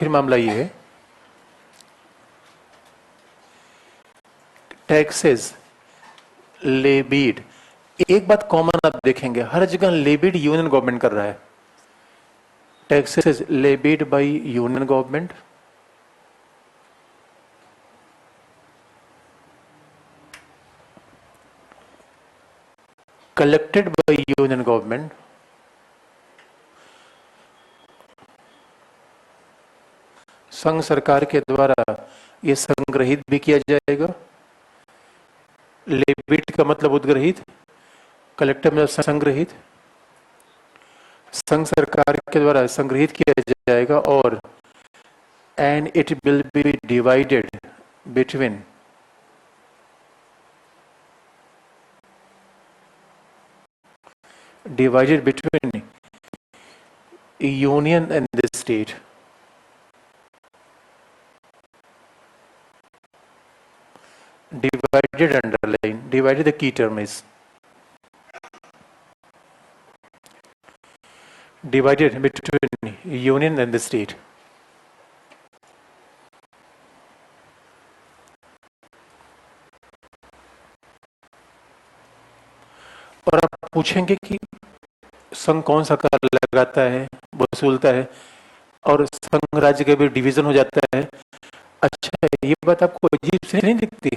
फिर मामला ये है, टैक्सेस लेबीड, एक बात कॉमन आप देखेंगे हर जगह, लेबीड यूनियन गवर्नमेंट कर रहा है। Taxes levied by union government, collected by union government, संघ सरकार के द्वारा ये संग्रहित भी किया जाएगा। लेबिट का मतलब उद्ग्रहित, कलेक्टिव मतलब संग्रहित, संघ सरकार के द्वारा संग्रहित किया जाएगा। और and it will be divided between union and the state. Divided, underline, divided, the key term is divided between union and the state. और आप पूछेंगे कि संघ कौन सा कर लगाता है, वसूलता है, और संघ राज्य के भी डिवीजन हो जाता है। अच्छा, ये बात आपको अजीब से नहीं दिखती?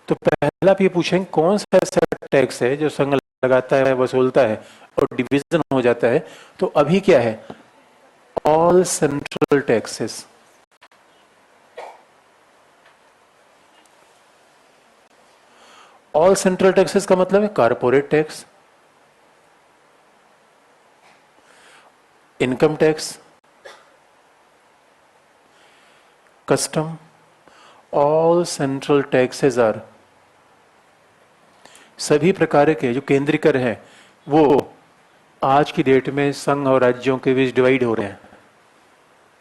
तो पहला आप ये पूछेंगे कौन सा ऐसा टैक्स है जो संघ लगाता है, वसूलता है और डिवीजन हो जाता है। तो अभी क्या है, all central taxes. All central taxes का मतलब है corporate tax, income tax, custom, all central taxes are, सभी प्रकार के जो केंद्रीय कर हैं वो आज की डेट में संघ और राज्यों के बीच डिवाइड हो रहे हैं।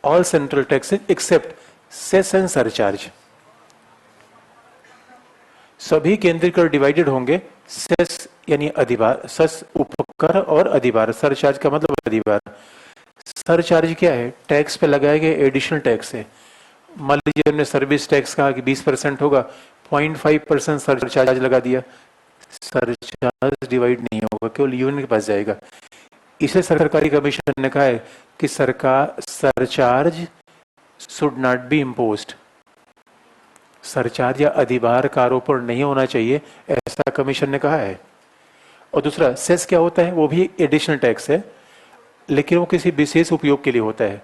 All central taxes except cess and surcharge, सभी केंद्रीय कर डिवाइडेड होंगे। सेस यानी अधिभार, सेस उपकर और अधिभार, सरचार्ज का मतलब अधिभार। सरचार्ज क्या है, टैक्स पे लगाए गए एडिशनल टैक्स है। मान लीजिए हमने सर्विस टैक्स कहा कि 20% होगा, 0.5% सरचार्ज लगा दिया, सरचार्ज डिवाइड नहीं होगा, केवल यूनियन के पास जाएगा। इसे सरकारी कमीशन ने कहा है कि सरकार surcharge should not be imposed, surcharge या अधिभार का आरोपण नहीं होना चाहिए, ऐसा कमीशन ने कहा है। और दूसरा सेस क्या होता है, वो भी एडिशनल टैक्स है, लेकिन वो किसी विशेष उपयोग के लिए होता है।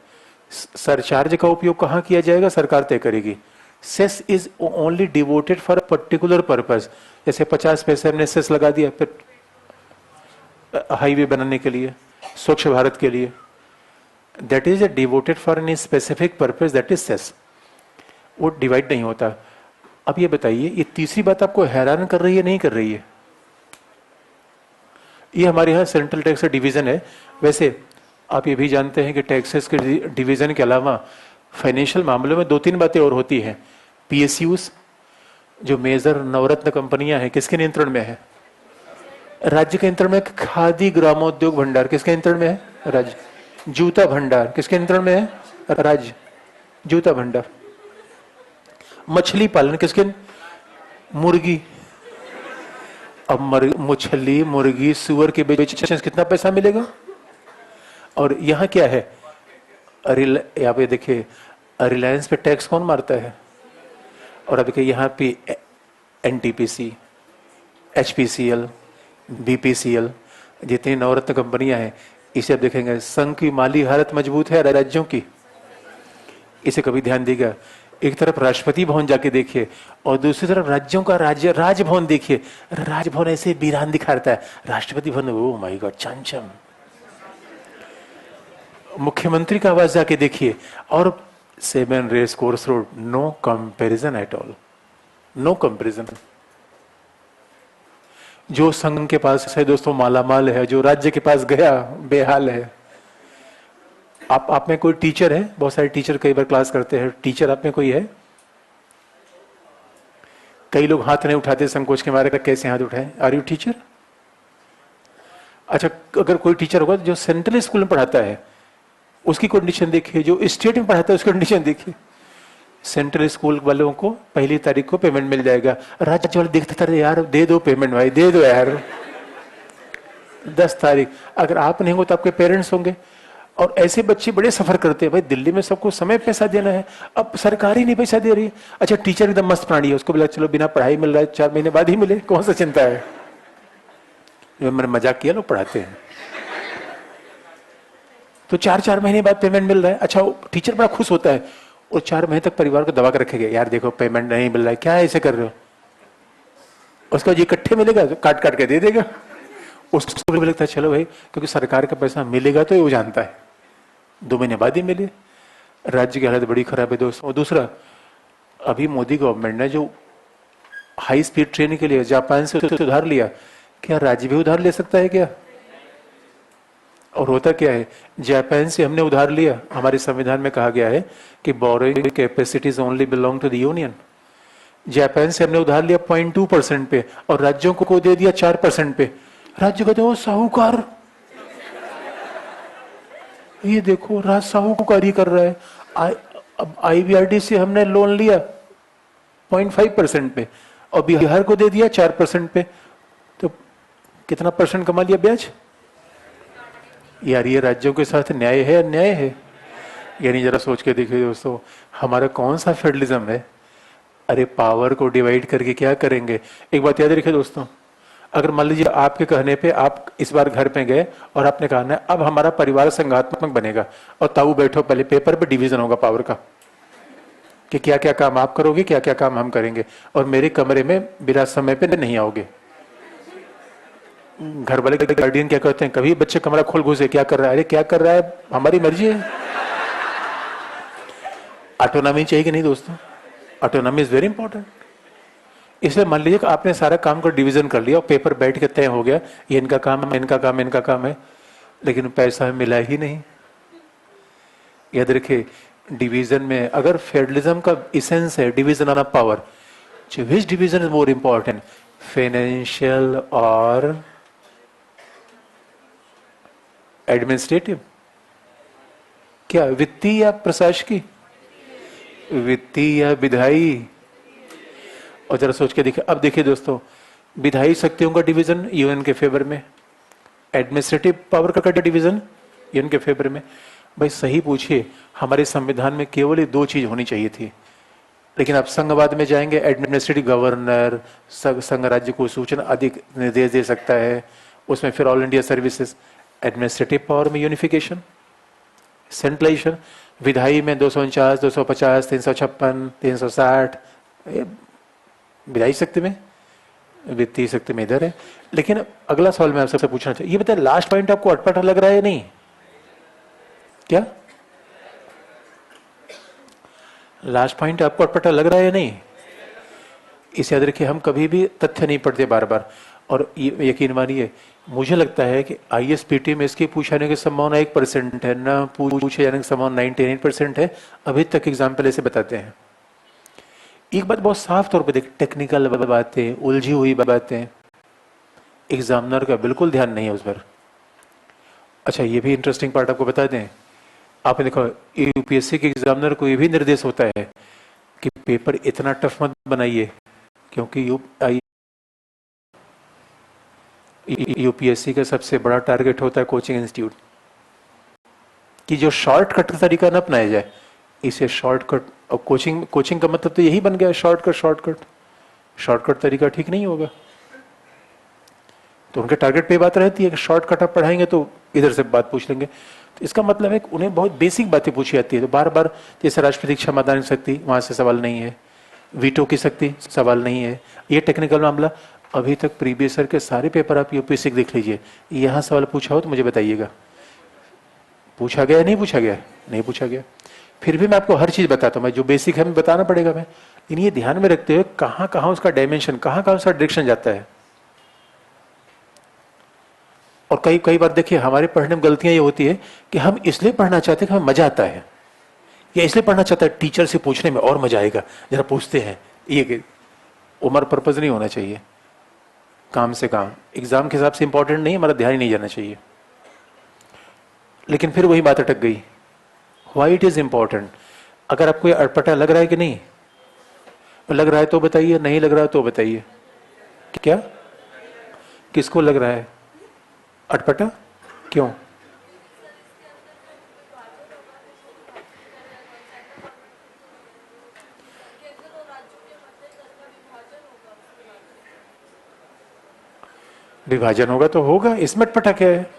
सरचार्ज का उपयोग कहाँ किया जाएगा, सरकार तय करेगी। Cess is only devoted for a particular purpose. जैसे 50 पैसे हमने सेस लगा दिया फिर हाईवे बनाने के लिए, स्वच्छ भारत के लिए, that is devoted for any specific purpose, that is cess, वो डिवाइड नहीं होता। अब ये बताइए, ये तीसरी बात आपको हैरान कर रही है नहीं कर रही है? ये हमारे यहाँ सेंट्रल टैक्स का डिवीजन है। वैसे आप ये भी जानते हैं कि टैक्सेस के डिवीजन के अलावा फाइनेंशियल मामलों में 2-3 बातें और होती हैं। पीएसयूज, जो मेजर नवरत्न कंपनियां हैं, किसके नियंत्रण में है? राज्य के नियंत्रण में। खादी ग्रामोद्योग भंडार किसके नियंत्रण में है? राज्य। जूता भंडार किसके नियंत्रण में है? राज्य, जूता भंडार। मछली पालन किसके? मुर्गी। अब मछली, मुर्गी, सुअर के बेचने से कितना पैसा मिलेगा? और यहाँ क्या है, यहाँ पे देखिए रिलायंस पे टैक्स कौन मारता है? और अब देखिए यहाँ पे एनटीपीसी, एचपीसीएल, बीपीसीएल, जितनी नवरत्न कंपनियां हैं, इसे आप देखेंगे संघ की माली हालत मजबूत है राज्यों की, इसे कभी ध्यान देगा। एक तरफ राष्ट्रपति भवन जाके देखिए और दूसरी तरफ राज्यों का राजभवन देखिए, राजभवन ऐसे वीरान दिखाता है, Rashtrapati Bhavan oh my God चमचम। मुख्यमंत्री का आवास जाके देखिए और 7 race course road, no comparison at all, no comparison. जो संघ के पास है दोस्तों मालामाल है, जो राज्य के पास गया बेहाल है। आप में कोई टीचर है? बहुत सारे टीचर कई बार क्लास करते हैं, टीचर आप में कोई है? कई लोग हाथ नहीं उठाते संकोच के मारे, कैसे हाथ उठाएं? Are you teacher? अच्छा, अगर कोई टीचर होगा जो सेंट्रल स्कूल में पढ़ाता है, उसकी कंडीशन देखिए, जो स्टेट में पढ़ाता है उसकी कंडीशन देखिए। सेंट्रल स्कूल वालों को 1 तारीख को पेमेंट मिल जाएगा, राज्य वाले देखते थे यार दे दो पेमेंट भाई, दे दो यार। 10 तारीख, अगर आप नहीं हो तो आपके पेरेंट्स होंगे। और ऐसे बच्चे बड़े सफर करते हैं भाई, दिल्ली में सबको समय पैसा देना है, अब सरकार ही नहीं पैसा दे रही है। अच्छा टीचर एकदम मस्त प्राणी है, उसको बोला चलो बिना पढ़ाई मिल रहा है, 4 महीने बाद ही मिले, कौन सा चिंता है। मैंने मजाक किया, लोग पढ़ाते हैं तो 4-4 महीने बाद पेमेंट मिल रहा है। अच्छा टीचर बड़ा खुश होता है और 4 महीने तक परिवार को दबा कर रखेगा, यार देखो पेमेंट नहीं मिल रहा है, क्या ऐसे कर रहे हो। उसका जो इकट्ठे मिलेगा तो काट काट के दे देगा। उसको भी लगता है चलो भाई, क्योंकि सरकार का पैसा मिलेगा तो ये वो जानता है, 2 महीने बाद ही मिले। राज्य की हालत बड़ी खराब है दोस्तों। और दूसरा, अभी मोदी गवर्नमेंट ने जो हाई स्पीड ट्रेन के लिए जापान से उधार लिया, क्या राज्य भी उधार ले सकता है क्या। और होता क्या है, जापान से हमने उधार लिया, हमारे संविधान में कहा गया है कि borrowing capacities only belong to the union. Japan से हमने उधार लिया 0.2% पे और राज्यों को दे दिया 4% पे। राज्य कहते हो साहूकार, ये देखो राज साहूकारी कर रहा है। अब आईबीआरडी से हमने लोन लिया 0.5% पे और बिहार को दे दिया 4% पे, तो कितना परसेंट कमा लिया ब्याज। यार ये राज्यों के साथ न्याय है, अन्याय है। यानी जरा सोच के देखिए दोस्तों, हमारा कौन सा फेडरलिज्म है। अरे पावर को डिवाइड करके क्या करेंगे। एक बात याद रखिए दोस्तों, अगर मान लीजिए आपके कहने पे आप इस बार घर पे गए और आपने कहा ना अब हमारा परिवार संघात्मक बनेगा, और ताऊ बैठो पहले पेपर पे डिवीजन होगा पावर का कि क्या क्या काम आप करोगे, क्या क्या काम हम करेंगे, और मेरे कमरे में बिना समय पे नहीं आओगे। घर वाले के गार्डियन क्या कहते हैं, कभी बच्चे कमरा खोल घुसे, क्या कर रहा है, अरे क्या कर रहा है, हमारी मर्जी है। ऑटोनॉमी चाहिए कि नहीं दोस्तों, ऑटोनॉमी इज वेरी इंपॉर्टेंट। इसलिए मान लीजिए कि आपने सारा काम को डिवीजन कर लिया और पेपर बैठ के तय हो गया, ये इनका काम है, इनका काम, इनका काम है, लेकिन पैसा मिला ही नहीं। याद रखिए, डिवीजन में अगर फेडरलिज्म का इसेंस है division of power, which division is more important, financial और एडमिनिस्ट्रेटिव, क्या वित्तीय या प्रशासकीय, वित्तीय या विधायी। और जरा सोच के देखिए, अब देखिए दोस्तों, विधायी शक्तियों का डिवीजन यूएन के फेवर में, एडमिनिस्ट्रेटिव पावर का डिवीजन यूएन के फेवर में। भाई सही पूछिए, हमारे संविधान में केवल ये 2 चीज होनी चाहिए थी, लेकिन अब संघवाद में जाएंगे, एडमिनिस्ट्रेटिव गवर्नर संघ राज्य को सूचना अधिक निर्देश दे सकता है, उसमें फिर all India services. Administrative power में यूनिफिकेशन, सेंट्रलाइजेशन। विधायी में 249, 250, 356, 360, विधायी शक्ति में, वित्तीय शक्ति में इधर है। लेकिन अगला सवाल मैं आपसे पूछना चाहिए, ये बताए लास्ट पॉइंट आपको अटपटा लग रहा है या नहीं, क्या लास्ट पॉइंट आपको अटपटा लग रहा है या नहीं। इसे याद रखिए, हम कभी भी तथ्य नहीं पढ़ते बार बार, और यकीन मानिए मुझे लगता है कि आईएसपीटी में इसकी पूछने की संभावना 1% है, न पूछे जाने की संभावना 99% है। अभी तक एग्जाम्पल ऐसे बताते हैं। एक बात बहुत साफ तौर पे देख, टेक्निकल बातें, उलझी हुई बातें, एग्जामिनर का बिल्कुल ध्यान नहीं है उस पर। अच्छा ये भी इंटरेस्टिंग पार्ट आपको बता दें, आपने देखो यूपीएससी के एग्जामिनर को ये भी निर्देश होता है कि पेपर इतना टफ मत बनाइए, क्योंकि यूपीएससी का सबसे बड़ा टारगेट होता है कोचिंग इंस्टीट्यूट, कि जो शॉर्टकट का तरीका न अपनाया जाए। इसे शॉर्टकट, और कोचिंग का मतलब तो यही बन गया है, शॉर्टकट तरीका ठीक नहीं होगा। तो उनके टारगेट पे बात रहती है कि शॉर्टकट आप पढ़ाएंगे तो इधर से बात पूछ लेंगे। तो इसका मतलब है कि उन्हें बहुत बेसिक बातें पूछी जाती है, तो बार बार, जैसे राष्ट्रपति क्षमतान शक्ति, वहां से सवाल नहीं है, वीटो की शक्ति सवाल नहीं है, ये टेक्निकल मामला। अभी तक प्रीवियस ईयर के सारे पेपर आप यूपीएससी देख लीजिए, यहाँ सवाल पूछा हो तो मुझे बताइएगा, पूछा गया नहीं पूछा गया, नहीं पूछा गया। फिर भी मैं आपको हर चीज बताता हूँ, मैं जो बेसिक है मैं बताना पड़ेगा। मैं लेकिन ये ध्यान में रखते हुए कहाँ कहाँ उसका डायमेंशन, कहाँ कहाँ उसका डायरेक्शन जाता है। और कई बार देखिए हमारे पढ़ने में गलतियां ये होती है कि हम इसलिए पढ़ना चाहते हैं कि हमें मजा आता है, या इसलिए पढ़ना चाहता है टीचर से पूछने में और मजा आएगा, जरा पूछते हैं। ये उम्र पर्पज नहीं होना चाहिए, काम से काम, एग्जाम के हिसाब से इंपॉर्टेंट नहीं, हमारा ध्यान ही नहीं जाना चाहिए। लेकिन फिर वही बात अटक गई व्हाई इट इज इंपॉर्टेंट। अगर आपको ये अटपटा लग रहा है कि नहीं, लग रहा है तो बताइए, नहीं लग रहा है तो बताइए। क्या किसको लग रहा है अटपटा, क्यों? विभाजन होगा तो होगा, इसमें अटपटा क्या है?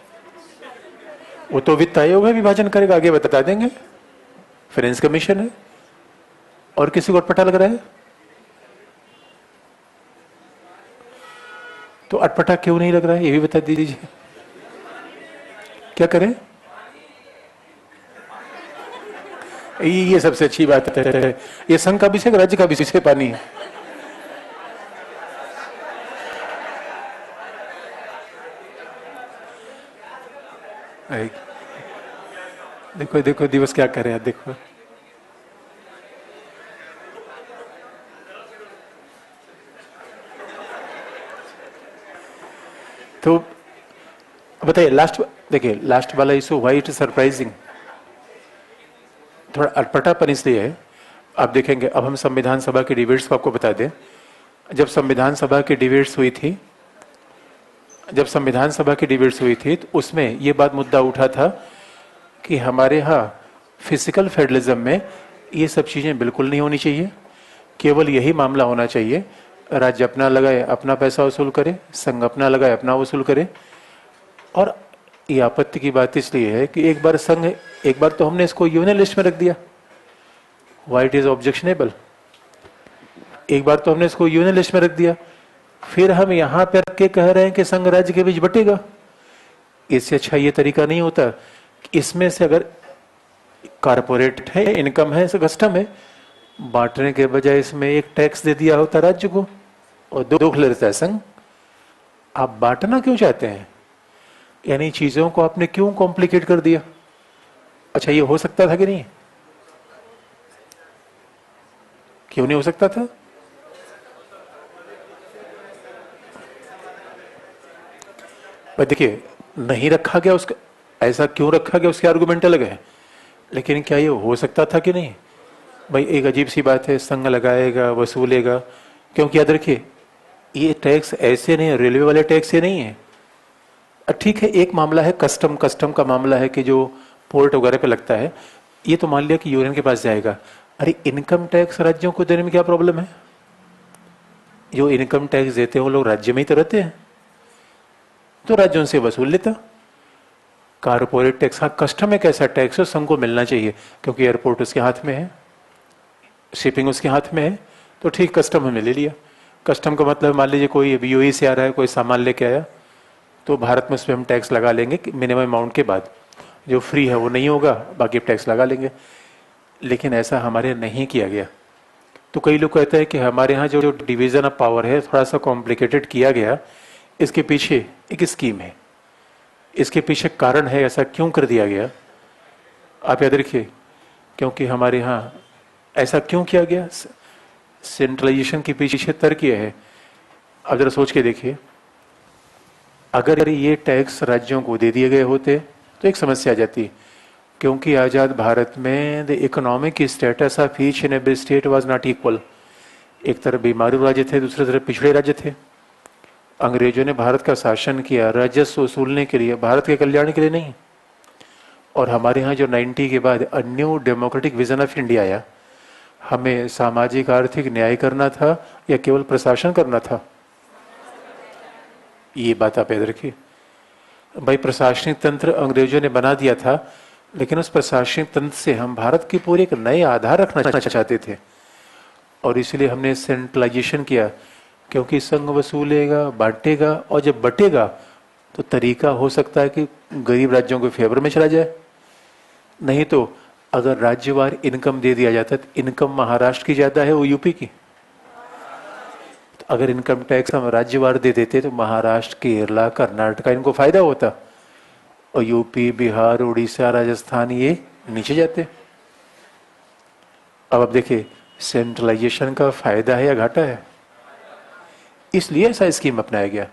वो तो वित्त आयोग है विभाजन करेगा, आगे बता देंगे, फाइनेंस कमीशन है। और किसी को अटपटा लग रहा है तो अटपटा क्यों नहीं लग रहा है ये भी बता दीजिए। क्या करें? ये सबसे अच्छी बात है, ये संघ का विषय राज्य का विषय पानी है। देखो देखो दिवस क्या कर रहे हैं, देखो तो बताइए लास्ट, देखिए लास्ट वाला issue why it is surprising, थोड़ा अटपटापन इसलिए है। आप देखेंगे, अब हम संविधान सभा की डिबेट्स को आपको बता दें। जब संविधान सभा की डिबेट्स हुई थी, तो उसमें यह बात मुद्दा उठा था कि हमारे यहाँ फिजिकल फेडरलिज्म में ये सब चीजें बिल्कुल नहीं होनी चाहिए, केवल यही मामला होना चाहिए, राज्य अपना लगाए अपना पैसा वसूल करे, संघ अपना लगाए अपना वसूल करे। और ये आपत्ति की बात इसलिए है कि एक बार तो हमने इसको यूनियन लिस्ट में रख दिया, व्हाई इट इज ऑब्जेक्शनेबल। एक बार तो हमने इसको यूनियन लिस्ट में रख दिया, फिर हम यहां पर रख के कह रहे हैं कि संघ राज्य के बीच बटेगा। इससे अच्छा ये तरीका नहीं होता। इसमें से अगर कारपोरेट है, इनकम है, कस्टम है, बांटने के बजाय इसमें एक टैक्स दे दिया होता राज्य को और दो लेता है संघ। आप बांटना क्यों चाहते हैं? यानी चीजों को आपने क्यों कॉम्प्लिकेट कर दिया? अच्छा ये हो सकता था कि नहीं? क्यों नहीं हो सकता था? पर देखिए नहीं रखा गया, उसका ऐसा क्यों रखा गया उसके आर्गुमेंट अलग है, लेकिन क्या ये हो सकता था कि नहीं? भाई एक अजीब सी बात है, संघ लगाएगा वसूलेगा, क्योंकि याद रखिए ये टैक्स ऐसे नहीं है, रेलवे वाले टैक्स ये नहीं है। ठीक है, एक मामला है कस्टम का मामला है कि जो पोर्ट वगैरह पे लगता है, ये तो मान लिया कि यूनियन के पास जाएगा। अरे इनकम टैक्स राज्यों को देने में क्या प्रॉब्लम है? जो इनकम टैक्स देते हैं वो लोग राज्य में ही तो रहते हैं, तो राज्यों से वसूल लेता। कारपोरेट टैक्स, हाँ कस्टम एक ऐसा टैक्स है संघ को मिलना चाहिए, क्योंकि एयरपोर्ट उसके हाथ में है, शिपिंग उसके हाथ में है, तो ठीक कस्टम हमने ले लिया। कस्टम का मतलब मान लीजिए कोई यूएई से आ रहा है, कोई सामान लेके आया, तो भारत में उस पर हम टैक्स लगा लेंगे मिनिमम अमाउंट के बाद, जो फ्री है वो नहीं होगा, बाकी टैक्स लगा लेंगे। लेकिन ऐसा हमारे नहीं किया गया। तो कई लोग कहते हैं कि हमारे यहाँ जो डिवीजन ऑफ पावर है थोड़ा सा कॉम्प्लिकेटेड किया गया, इसके पीछे एक स्कीम है, इसके पीछे कारण है, ऐसा क्यों कर दिया गया? आप याद रखिए, क्योंकि हमारे यहाँ ऐसा क्यों किया गया, सेंट्रलाइजेशन के पीछे तर्क यह है। अब जरा सोच के देखिए, अगर ये टैक्स राज्यों को दे दिए गए होते तो एक समस्या आ जाती, क्योंकि आजाद भारत में the economic status of each and every state was not equal. एक तरफ बीमारू राज्य थे, दूसरी तरफ पिछड़े राज्य थे। अंग्रेजों ने भारत का शासन किया राजस्व वसूलने के लिए, भारत के कल्याण के लिए नहीं। और हमारे यहाँ जो 90 के बाद a new democratic vision of India आया, हमें सामाजिक आर्थिक न्याय करना था या केवल प्रशासन करना था? ये बात आप याद रखिए। भाई प्रशासनिक तंत्र अंग्रेजों ने बना दिया था, लेकिन उस प्रशासनिक तंत्र से हम भारत की पूरी एक नए आधार रखना चाहते थे, और इसलिए हमने सेंट्रलाइजेशन किया, क्योंकि संघ वसूलेगा बांटेगा, और जब बटेगा तो तरीका हो सकता है कि गरीब राज्यों के फेवर में चला जाए। नहीं तो अगर राज्यवार इनकम दे दिया जाता, तो इनकम महाराष्ट्र की ज्यादा है वो यूपी की, तो अगर इनकम टैक्स हम राज्यवार दे देते तो महाराष्ट्र केरला कर्नाटक इनको फायदा होता, और यूपी बिहार उड़ीसा राजस्थान ये नीचे जाते। अब देखिए सेंट्रलाइजेशन का फायदा है या घाटा है? इसलिए ऐसा स्कीम अपनाया गया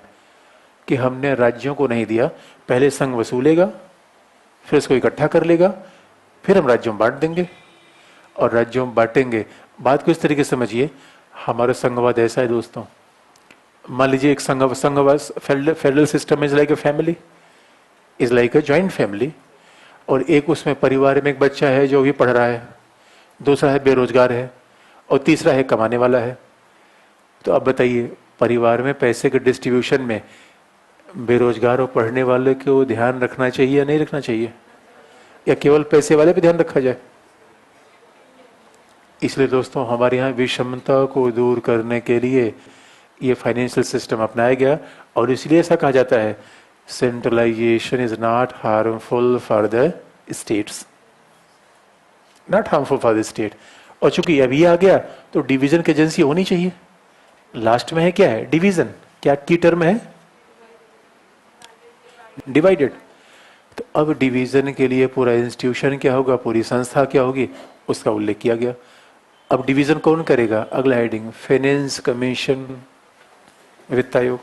कि हमने राज्यों को नहीं दिया, पहले संघ वसूलेगा, फिर उसको इकट्ठा कर लेगा, फिर हम राज्यों में बांट देंगे, और राज्यों में बांटेंगे। बात को इस तरीके से समझिए, हमारा संघवाद ऐसा है दोस्तों, मान लीजिए एक संघवाद federal system is like a family, is like a joint family, और एक उसमें परिवार में एक बच्चा है जो भी पढ़ रहा है, दूसरा है बेरोजगार है, और तीसरा है कमाने वाला है। तो अब बताइए, परिवार में पैसे के डिस्ट्रीब्यूशन में बेरोजगार और पढ़ने वाले को ध्यान रखना चाहिए या नहीं रखना चाहिए, या केवल पैसे वाले पे ध्यान रखा जाए? इसलिए दोस्तों, हमारे यहाँ विषमता को दूर करने के लिए ये फाइनेंशियल सिस्टम अपनाया गया, और इसलिए ऐसा कहा जाता है centralisation is not harmful for the states, not harmful for the state. और चूंकि अभी आ गया तो डिवीजन की एजेंसी होनी चाहिए। लास्ट में है क्या है? डिवीजन। क्या की टर्म है? डिवाइडेड। तो अब डिवीजन के लिए पूरा इंस्टीट्यूशन क्या होगा, पूरी संस्था क्या होगी, उसका उल्लेख किया गया। अब डिवीजन कौन करेगा? अगला हेडिंग, फाइनेंस कमीशन, वित्त आयोग।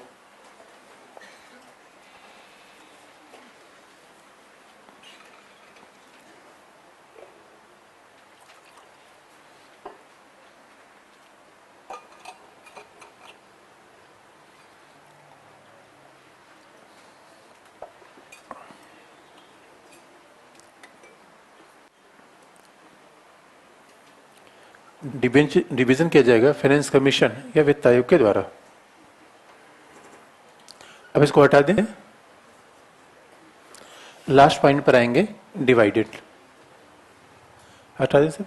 डिवीजन किया जाएगा फाइनेंस कमीशन या वित्त आयोग के द्वारा। अब इसको हटा दें, लास्ट पॉइंट पर आएंगे, डिवाइडेड। हटा दें सर।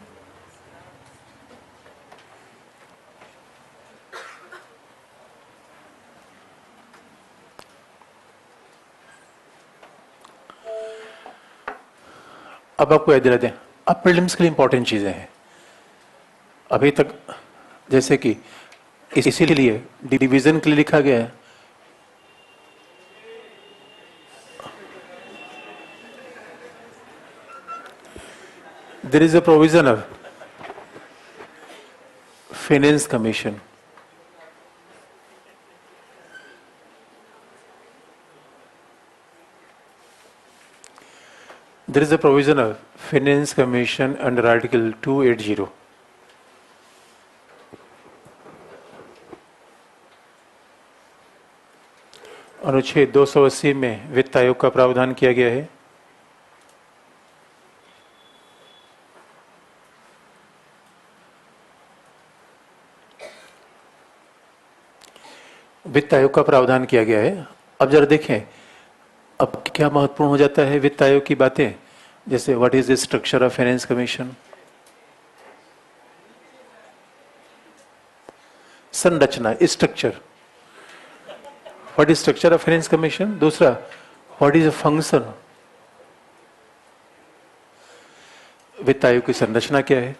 अब आपको याद दिला दें, अब प्रीलिम्स के लिए इंपॉर्टेंट चीजें हैं। अभी तक जैसे कि इसीलिए डिवीजन के लिए लिखा गया है, there is a provision of finance commission, there is a provision of finance commission under article 280। अनुच्छेद 280 में वित्त आयोग का प्रावधान किया गया है। वित्त आयोग का प्रावधान किया गया है। अब जरा देखें, अब क्या महत्वपूर्ण हो जाता है वित्त आयोग की बातें, जैसे what is the structure of finance commission, संरचना, structure, what is structure of finance commission. दूसरा, व्हाट इज अ फंक्शन, वित्त आयोग की संरचना क्या है।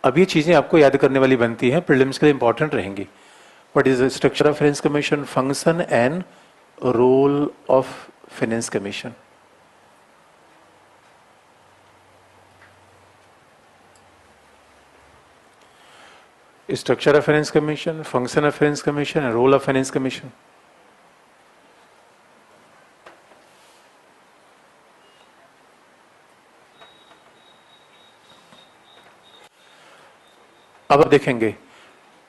अब ये चीजें आपको याद करने वाली बनती हैं, प्रीलिम्स के लिए इंपॉर्टेंट रहेंगी। What is the structure of finance commission, function and role of finance commission. Structure of finance commission, function of finance commission and role of finance commission. अब आप देखेंगे,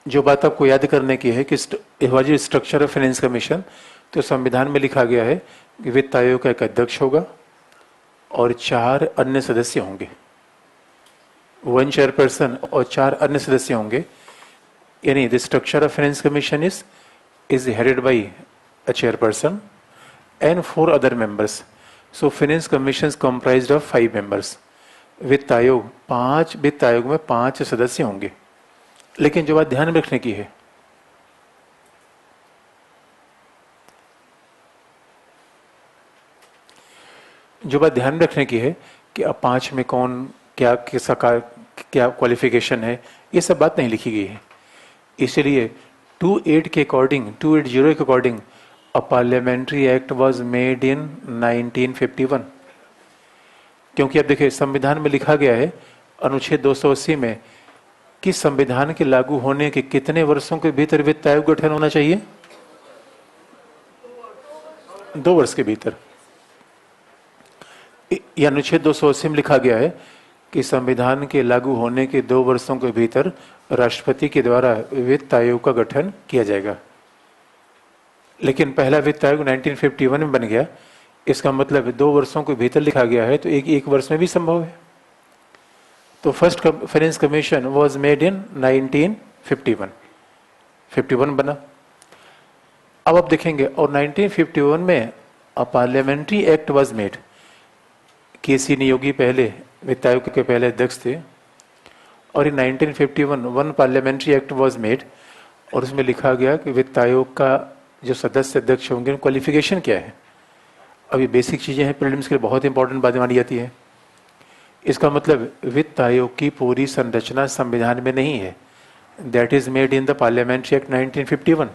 जो बात आपको याद करने की है कि स्ट्रक्चर ऑफ फाइनेंस कमीशन, तो संविधान में लिखा गया है कि वित्त आयोग का एक अध्यक्ष होगा और 4 अन्य सदस्य होंगे, 1 चेयरपर्सन और 4 अन्य सदस्य होंगे। यानी the structure of finance commission is headed by a chairperson and 4 other members. So finance commission comprised of 5 members. वित्त आयोग 5, वित्त आयोग में 5 सदस्य होंगे। लेकिन जो बात ध्यान में रखने की है, जो बात ध्यान रखने की है कि अब 5 में कौन क्या किसका क्या क्वालिफिकेशन है, ये सब बात नहीं लिखी गई है। इसलिए 28 के अकॉर्डिंग, 280 के according a parliamentary act was made in 1951। क्योंकि अब देखिए, संविधान में लिखा गया है अनुच्छेद 280 में कि संविधान के लागू होने के कितने वर्षों के भीतर वित्त आयोग गठन होना चाहिए? 2 वर्ष के भीतर। ये अनुच्छेद 280 में लिखा गया है कि संविधान के लागू होने के 2 वर्षों के भीतर राष्ट्रपति के द्वारा वित्त आयोग का गठन किया जाएगा। लेकिन पहला वित्त आयोग 1951 में बन गया, इसका मतलब 2 वर्षों के भीतर लिखा गया है, तो एक वर्ष में भी संभव है। तो first finance commission was made in 1951 बना। अब आप देखेंगे, और 1951 में a parliamentary act was made. K C Neogy पहले वित्त आयोग के पहले अध्यक्ष थे, और in 1951 one parliamentary act was made, और उसमें लिखा गया कि वित्त आयोग का जो सदस्य अध्यक्ष होंगे क्वालिफिकेशन क्या है। अब ये बेसिक चीज़ें हैं, प्रीलिम्स के लिए बहुत इंपॉर्टेंट बातें मानी जाती है। इसका मतलब वित्त आयोग की पूरी संरचना संविधान में नहीं है, that is made in the parliamentary act 1951।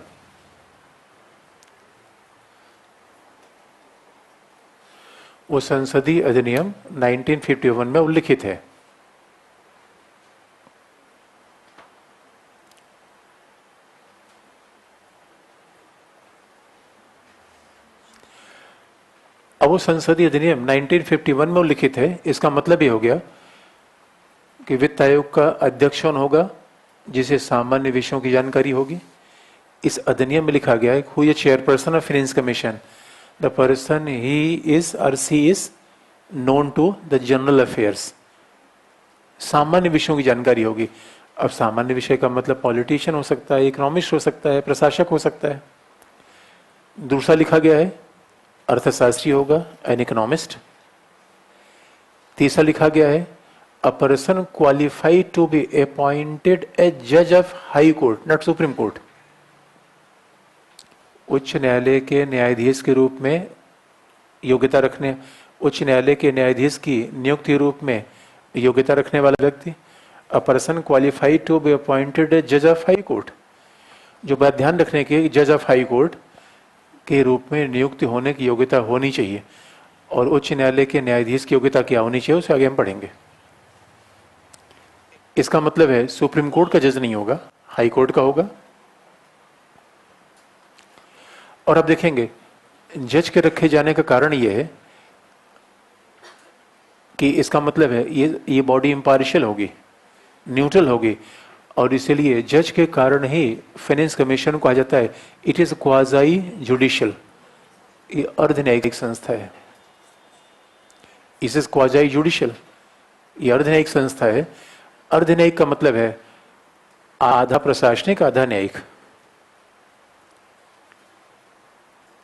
वो संसदीय अधिनियम 1951 में उल्लिखित है। अब वो संसदीय अधिनियम 1951 में उल्लिखित है, इसका मतलब ये हो गया कि वित्त आयोग का अध्यक्ष कौन होगा, जिसे सामान्य विषयों की जानकारी होगी। इस अधिनियम में लिखा गया है who is chairperson of finance commission, the person he is or she is known to the general affairs. सामान्य विषयों की जानकारी होगी। अब सामान्य विषय का मतलब पॉलिटिशियन हो सकता है, इकोनॉमिस्ट हो सकता है, प्रशासक हो सकता है। दूसरा लिखा गया है अर्थशास्त्री होगा, एन इकोनॉमिस्ट। तीसरा लिखा गया है a person qualified to be appointed a जज of high court, not supreme court. उच्च न्यायालय के न्यायाधीश के रूप में योग्यता रखने, उच्च न्यायालय के न्यायाधीश की नियुक्ति रूप में योग्यता रखने वाला व्यक्ति। A person qualified to be appointed a जज ऑफ हाई कोर्ट, जो बात ध्यान रखने की जज ऑफ हाई कोर्ट के रूप में नियुक्ति होने की योग्यता होनी चाहिए। और उच्च न्यायालय के न्यायाधीश की योग्यता क्या होनी चाहिए, उसे आगे हम पढ़ेंगे। इसका मतलब है सुप्रीम कोर्ट का जज नहीं होगा, हाई कोर्ट का होगा। और अब देखेंगे जज के रखे जाने का कारण यह है कि इसका मतलब है ये बॉडी इम्पार्शियल होगी, न्यूट्रल होगी, और इसीलिए जज के कारण ही फाइनेंस कमीशन को कहा जाता है इट इज क्वाजाई जुडिशियल। ये अर्धन्यायिक संस्था है, इस क्वाजाई जुडिशियल, ये अर्धन्यायिक संस्था है। अर्धन्यायिक का मतलब है आधा प्रशासनिक आधा न्यायिक।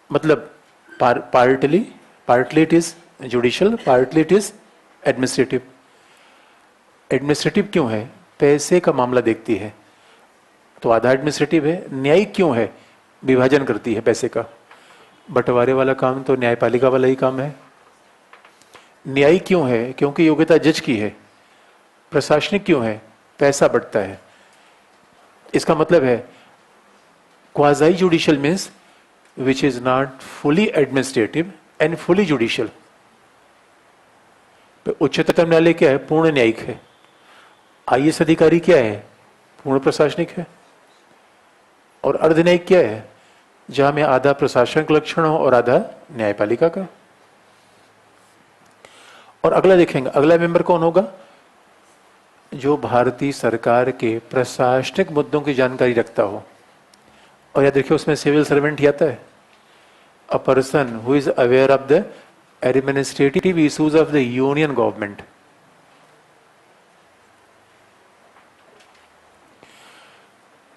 मतलब partly it is judicial, partly it is administrative. Administrative क्यों है, पैसे का मामला देखती है तो आधा एडमिनिस्ट्रेटिव है। न्यायिक क्यों है, विभाजन करती है पैसे का। बंटवारे वाला काम तो न्यायपालिका वाला ही काम है। न्यायिक क्यों है, क्योंकि योग्यता जज की है। प्रशासनिक क्यों है, पैसा बढ़ता है। इसका मतलब है quasi judicial means which is not fully administrative and fully judicial. उच्चतम न्यायालय क्या है, पूर्ण न्यायिक है। आईएएस अधिकारी क्या है, पूर्ण प्रशासनिक है। और अर्धन्यायिक क्या है, जहां में आधा प्रशासनिक लक्षण हो और आधा न्यायपालिका का। और अगला देखेंगे, अगला मेंबर कौन होगा, जो भारतीय सरकार के प्रशासनिक मुद्दों की जानकारी रखता हो। और याद देखिए उसमें सिविल सर्वेंट ही आता है। A person who is aware of the administrative issues of the union government.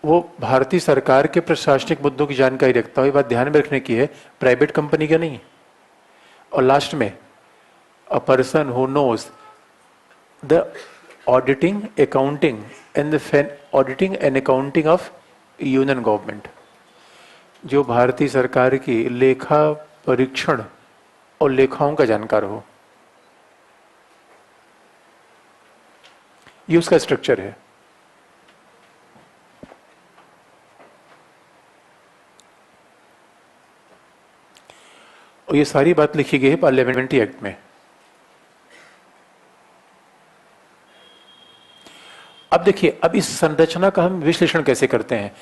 वो भारतीय सरकार के प्रशासनिक मुद्दों की जानकारी रखता हो। ये बात ध्यान में रखने की है, प्राइवेट कंपनी का नहीं। और लास्ट में a person who knows the auditing accounting and accounting of union government, जो भारतीय सरकार की लेखा परीक्षण और लेखाओं का जानकार हो। ये उसका स्ट्रक्चर है। और ये सारी बात लिखी गई है पार्लियामेंट्री एक्ट में। अब देखिए, अब इस संरचना का हम विश्लेषण कैसे करते हैं।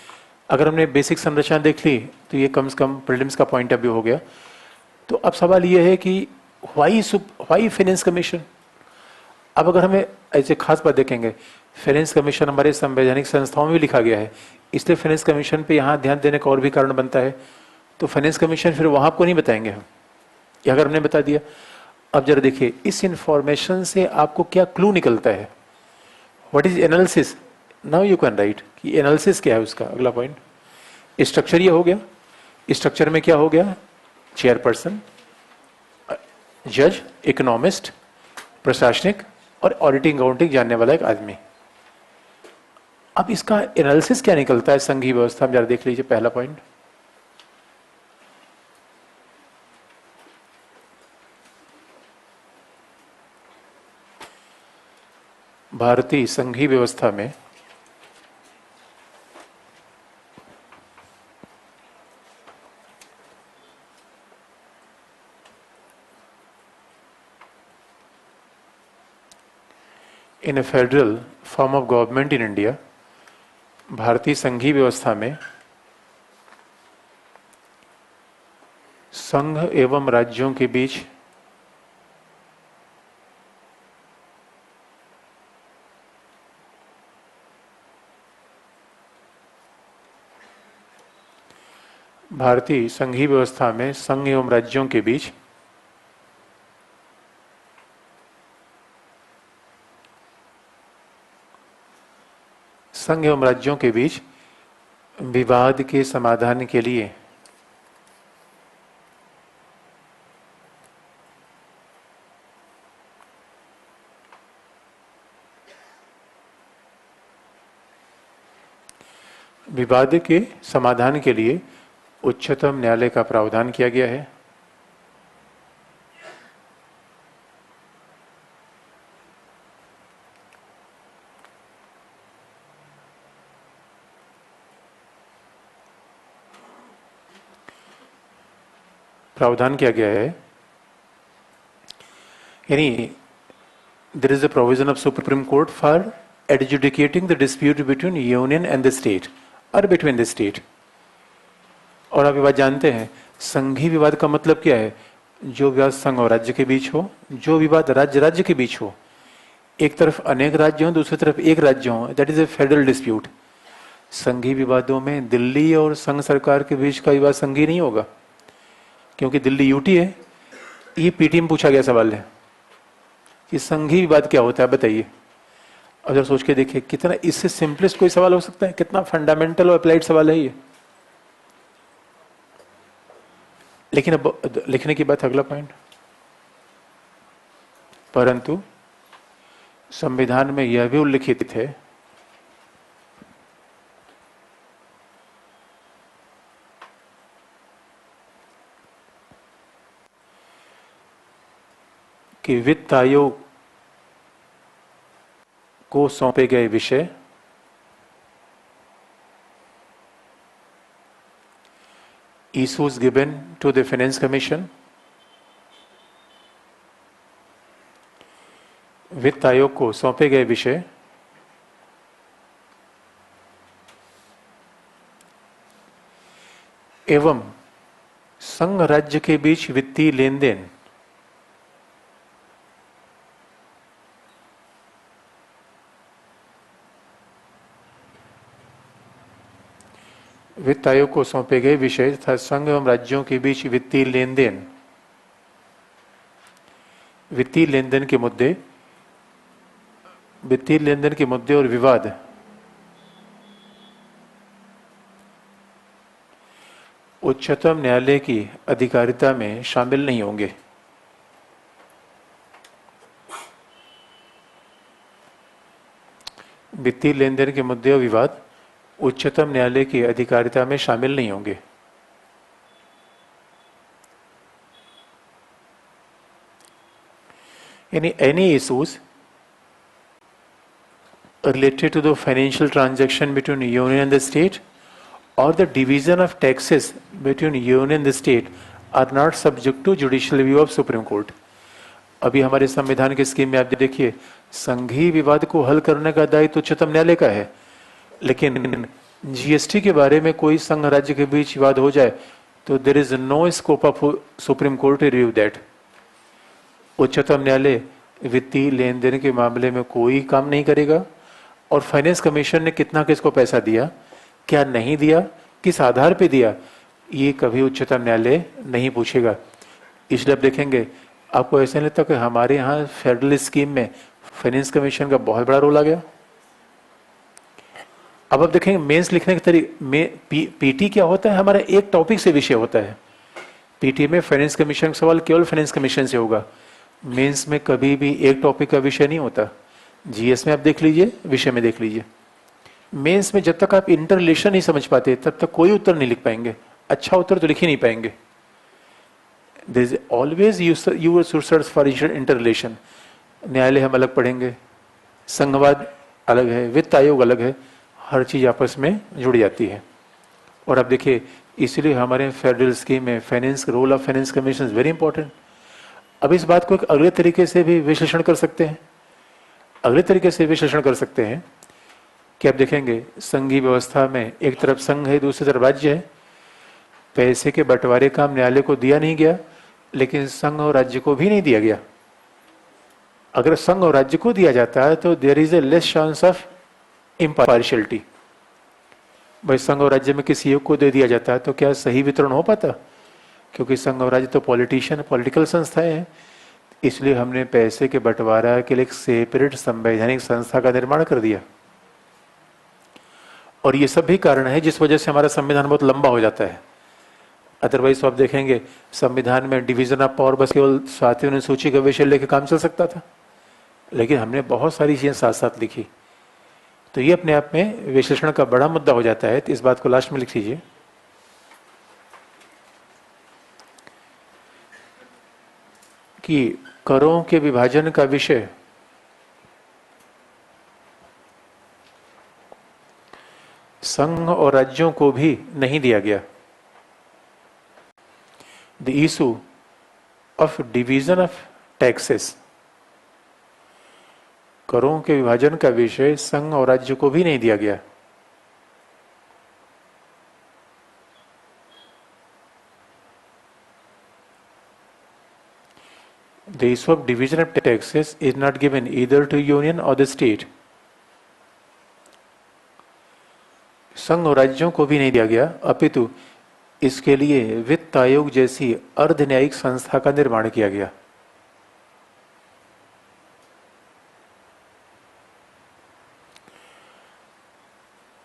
अगर हमने बेसिक संरचना देख ली तो ये कम से कम प्रीलिम्स का पॉइंट ऑफ व्यू हो गया। तो अब सवाल ये है कि व्हाई फाइनेंस कमीशन। अब अगर हमें ऐसे खास बात देखेंगे, फाइनेंस कमीशन हमारे संवैधानिक संस्थाओं में भी लिखा गया है, इसलिए फाइनेंस कमीशन पे यहाँ ध्यान देने का और भी कारण बनता है। तो फाइनेंस कमीशन फिर वहाँ आपको नहीं बताएंगे हम, या अगर हमने बता दिया। अब जरा देखिए इस इंफॉर्मेशन से आपको क्या क्लू निकलता है, what is analysis. Now you can write कि एनालिसिस क्या है उसका। अगला पॉइंट, स्ट्रक्चर ये हो गया। स्ट्रक्चर में क्या हो गया, चेयरपर्सन, जज, इकोनॉमिस्ट, प्रशासनिक और ऑडिटिंग अकाउंटिंग जानने वाला एक आदमी। अब इसका एनालिसिस क्या निकलता है संघीय व्यवस्था में, जरा देख लीजिए पहला पॉइंट। भारतीय संघीय व्यवस्था में in a federal form of government in India, भारतीय संघीय व्यवस्था में संघ एवं राज्यों के बीच भारतीय संघीय व्यवस्था में संघ एवं राज्यों के बीच संघ एवं राज्यों के बीच विवाद के समाधान के लिए उच्चतम न्यायालय का प्रावधान किया गया है। प्रावधान किया गया है यानी there is a provision of Supreme Court for adjudicating the dispute between union and the state or between the state। और आप ये बात जानते हैं संघीय विवाद का मतलब क्या है, जो विवाद संघ और राज्य के बीच हो, जो विवाद राज्य राज्य के बीच हो, एक तरफ अनेक राज्य हो दूसरी तरफ एक राज्य हो, that is a federal dispute. संघीय विवादों में दिल्ली और संघ सरकार के बीच का विवाद संघीय नहीं होगा, क्योंकि दिल्ली यूटी है। ये पीटी में पूछा गया सवाल है कि संघीय विवाद क्या होता है बताइए। अब जब सोच के देखिए कितना इससे सिंपलेस्ट कोई सवाल हो सकता है, कितना फंडामेंटल और अप्लाइड सवाल है ये। लेकिन अब लिखने की बात अगला पॉइंट, परंतु संविधान में यह भी उल्लिखित है कि वित्त आयोग को सौंपे गए विषय issues given to the Finance Commission, वित्त आयोग को सौंपे गए विषय एवं संघ राज्य के बीच वित्तीय लेन देन वित्त आयोग को सौंपे गए विषय तथा संघ एवं राज्यों के बीच वित्तीय लेन देन के मुद्दे और विवाद उच्चतम न्यायालय की अधिकारिता में शामिल नहीं होंगे। वित्तीय लेन देन के मुद्दे और विवाद उच्चतम न्यायालय की अधिकारिता में शामिल नहीं होंगे। यानी any issues related to the financial transaction between union and the state or the division of taxes between union and the state are not subject to judicial review of Supreme Court। अभी हमारे संविधान के scheme में आप देखिए संघीय विवाद को हल करने का दायित्व उच्चतम न्यायालय का है, लेकिन जीएसटी के बारे में कोई संघ राज्य के बीच विवाद हो जाए तो there is no scope of Supreme Court to review that. उच्चतम न्यायालय वित्तीय लेन देन के मामले में कोई काम नहीं करेगा, और फाइनेंस कमीशन ने कितना किसको पैसा दिया, क्या नहीं दिया, किस आधार पे दिया, ये कभी उच्चतम न्यायालय नहीं पूछेगा। इसलिए आप देखेंगे, आपको ऐसा नहीं लगता कि हमारे यहाँ फेडरल स्कीम में फाइनेंस कमीशन का बहुत बड़ा रोल आ गया। अब आप देखेंगे मेंस लिखने के तरीके में पीटी क्या होता है, हमारा एक टॉपिक से विषय होता है। पीटी में फाइनेंस कमीशन का सवाल केवल फाइनेंस कमीशन से होगा, मेंस में कभी भी एक टॉपिक का विषय नहीं होता। जीएस में आप देख लीजिए, विषय में देख लीजिए, मेंस में जब तक आप इंटर रिलेशन नहीं समझ पाते तब तक कोई उत्तर नहीं लिख पाएंगे, अच्छा उत्तर तो लिख ही नहीं पाएंगे। There is always you search for inter relation. न्यायालय हम अलग पढ़ेंगे, संघवाद अलग है, वित्त आयोग अलग है, हर चीज आपस में जुड़ जाती है। और अब देखिए, इसलिए हमारे फेडरल स्कीम में finance role of finance commission is very important. अब इस बात को एक अगले तरीके से भी विश्लेषण कर सकते हैं, अगले तरीके से विश्लेषण कर सकते हैं कि आप देखेंगे संघीय व्यवस्था में एक तरफ संघ है, दूसरी तरफ राज्य है। पैसे के बंटवारे का न्यायालय को दिया नहीं गया, लेकिन संघ और राज्य को भी नहीं दिया गया। अगर संघ और राज्य को दिया जाता है तो there is a less chance of impartiality. भाई संघ और राज्य में किसी एक को दे दिया जाता है तो क्या सही वितरण हो पाता, क्योंकि संघ और राज्य तो पॉलिटिशियन पॉलिटिकल संस्थाएं हैं। इसलिए हमने पैसे के बंटवारा के लिए एक सेपरेट संवैधानिक संस्था का निर्माण कर दिया। और ये सब भी कारण है जिस वजह से हमारा संविधान बहुत लंबा हो जाता है। अदरवाइज तो आप देखेंगे संविधान में डिवीजन ऑफ पावर बस केवल 7वीं अनुसूची का विषय लेके काम चल सकता था, लेकिन हमने बहुत सारी चीजें साथ साथ लिखी। तो ये अपने आप में विश्लेषण का बड़ा मुद्दा हो जाता है। तो इस बात को लास्ट में लिख लीजिए कि करों के विभाजन का विषय संघ और राज्यों को भी नहीं दिया गया। The issue of division of taxes, करों के विभाजन का विषय संघ और राज्य को भी नहीं दिया गया। The issue of division of taxes is not given either to union or the state. संघ और राज्यों को भी नहीं दिया गया, अपितु इसके लिए वित्त आयोग जैसी अर्ध न्यायिक संस्था का निर्माण किया गया।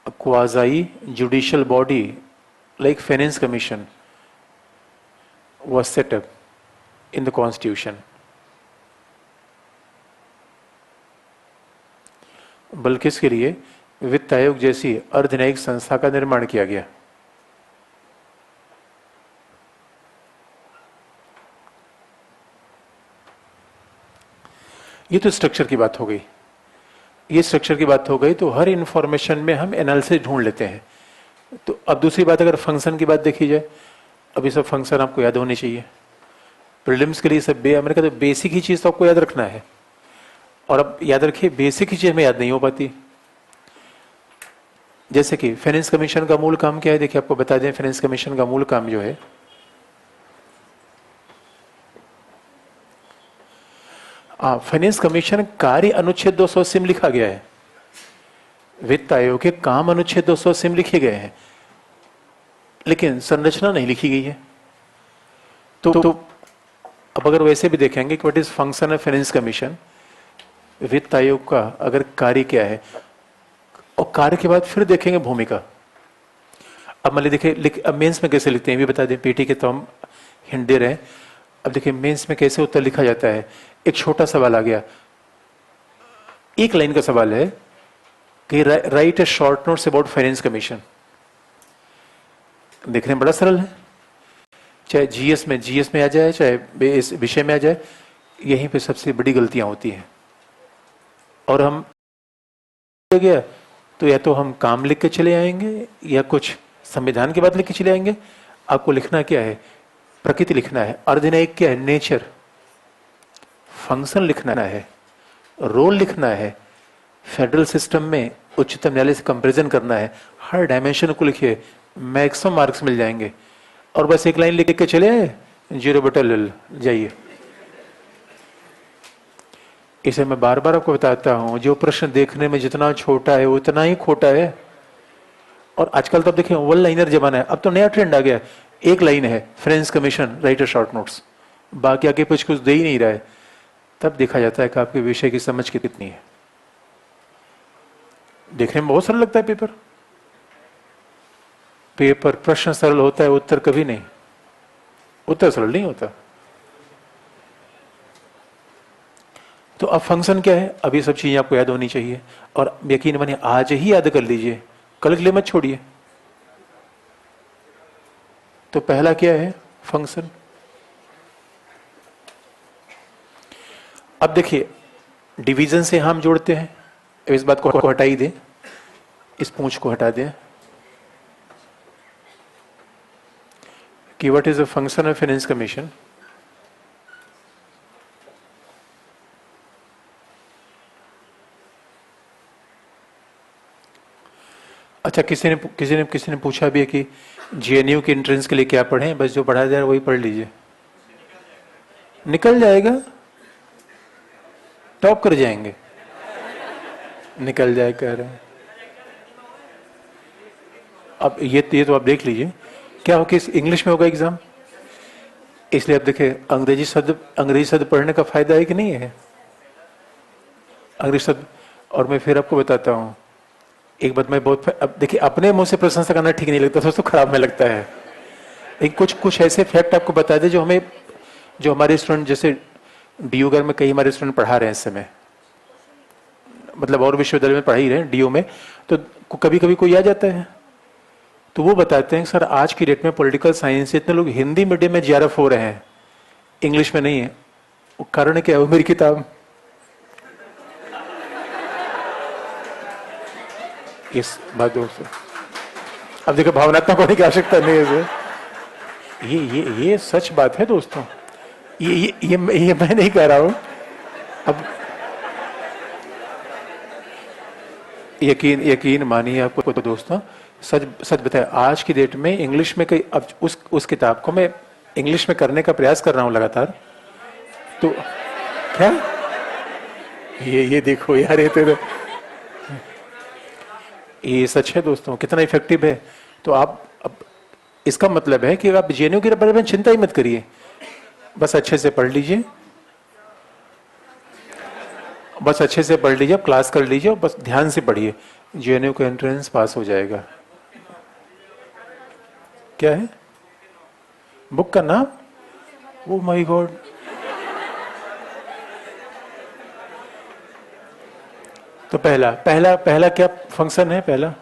A quasi judicial body like finance commission was set up in the constitution. बल्कि इसके लिए वित्त आयोग जैसी अर्धन्यायिक संस्था का निर्माण किया गया। ये तो स्ट्रक्चर की बात हो गई, ये स्ट्रक्चर की बात हो गई। तो हर इंफॉर्मेशन में हम एनालिसिस ढूंढ लेते हैं। तो अब दूसरी बात, अगर फंक्शन की बात देखी जाए, अभी सब फंक्शन आपको याद होने चाहिए। प्रीलिम्स के लिए सब मैंने कहा तो बेसिक ही चीज तो आपको याद रखना है। और अब याद रखिए, बेसिक ही चीज हमें याद नहीं हो पाती। जैसे कि फाइनेंस कमीशन का मूल काम क्या है, देखिए आपको बता दें, फाइनेंस कमीशन का मूल काम जो है, फाइनेंस कमीशन कार्य अनुच्छेद 280 में लिखा गया है। वित्त आयोग के काम अनुच्छेद 280 में लिखे गए हैं, लेकिन संरचना नहीं लिखी गई है। तो अब अगर वैसे भी देखेंगे कि what is function of finance commission, वित्त आयोग का अगर कार्य क्या है, और कार्य के बाद फिर देखेंगे भूमिका। अब मान लीजिए देखिए, अब मेंस में कैसे लिखते हैं ये बता दें, पीटी के तो हम हिंट दे रहे हैं। अब देखिए मेंस में कैसे उत्तर लिखा जाता है। एक छोटा सवाल आ गया, एक लाइन का सवाल है कि right A short notes about finance commission. देखने में बड़ा सरल है, चाहे जीएस में आ जाए, चाहे इस विषय में आ जाए, यहीं पे सबसे बड़ी गलतियां होती हैं। और हम गया तो या तो हम काम लिख के चले आएंगे या कुछ संविधान की बात लिख के चले आएंगे। आपको लिखना क्या है, प्रकृति लिखना है, अर्धन्यायिक क्या है, नेचर, फंक्शन लिखना है, रोल लिखना है, फेडरल सिस्टम में उच्चतम न्यायालय से कंपैरिजन करना है। हर डायमेंशन को लिखिए, मैक्सिमम मार्क्स मिल जाएंगे। और बस एक लाइन लिख के चले आए, 0/L जाइए। इसे मैं बार बार आपको बताता हूं, जो प्रश्न देखने में जितना छोटा है उतना ही खोटा है। और आजकल तो अब देखिए वन लाइनर जमाना है, अब तो नया ट्रेंड आ गया है। एक लाइन है, French commission right a short notes, बाकी आगे कुछ दे ही नहीं रहा है। तब देखा जाता है कि आपके विषय की समझ कितनी है। देखने में बहुत सरल लगता है पेपर, पेपर प्रश्न सरल होता है, उत्तर कभी नहीं, उत्तर सरल नहीं होता। तो अब फंक्शन क्या है, अब ये सब चीजें आपको याद होनी चाहिए। और यकीन मानिए आज ही याद कर लीजिए, कल के लिए मत छोड़िए। तो पहला क्या है, फंक्शन। अब देखिए डिवीजन से हम जोड़ते हैं, इस बात को हटा ही दें, इस पूंछ को हटा दें कि what is a function of finance commission. अच्छा, किसी ने पूछा भी है कि जेएनयू के एंट्रेंस के लिए क्या पढ़ें, बस जो पढ़ा जाए वही पढ़ लीजिए, निकल जाएगा, टॉप कर जाएंगे। निकल जाए कह रहे हैं। अब ये तो आप देख लीजिए क्या हो कि इंग्लिश में होगा एग्जाम, इसलिए अब देखिए अंग्रेजी शब्द पढ़ने का फायदा है कि नहीं है, अंग्रेजी शब्द। और मैं फिर आपको बताता हूं एक बात, मैं बहुत, अब देखिए अपने मुंह से प्रशंसा करना ठीक नहीं लगता दोस्तों, खराब में लगता है। एक कुछ ऐसे फैक्ट आपको बता दे जो हमारे स्टूडेंट, जैसे डीयू घर में कई हमारे स्टूडेंट पढ़ा रहे हैं इस समय, मतलब और विश्वविद्यालय में पढ़ा ही रहे हैं डीयू में, तो कभी कभी कोई आ जाता है तो वो बताते हैं सर आज की डेट में पॉलिटिकल साइंस से इतने लोग हिंदी मीडियम में जेआरएफ हो रहे हैं, इंग्लिश में नहीं है। वो कारण क्या है, वो मेरी किताब। इस बात दोस्तों, अब देखो भावनात्मक होने की आवश्यकता नहीं है सर, ये सच बात है दोस्तों, ये मैं नहीं कह रहा हूं। अब यकीन मानिए आपको तो दोस्तों, सच सच बताए आज की डेट में इंग्लिश में कई, अब उस किताब को मैं इंग्लिश में करने का प्रयास कर रहा हूं लगातार। तो क्या, ये देखो यार, ये सच है दोस्तों, कितना इफेक्टिव है। तो आप अब इसका मतलब है कि आप जेएनयू के बारे में चिंता ही मत करिए, बस अच्छे से पढ़ लीजिए, बस अच्छे से पढ़ लीजिए, क्लास कर लीजिए और बस ध्यान से पढ़िए, जेएनयू का एंट्रेंस पास हो जाएगा। क्या है बुक का नाम, ओ माय गॉड, तो पहला पहला पहला क्या फंक्शन है, पहला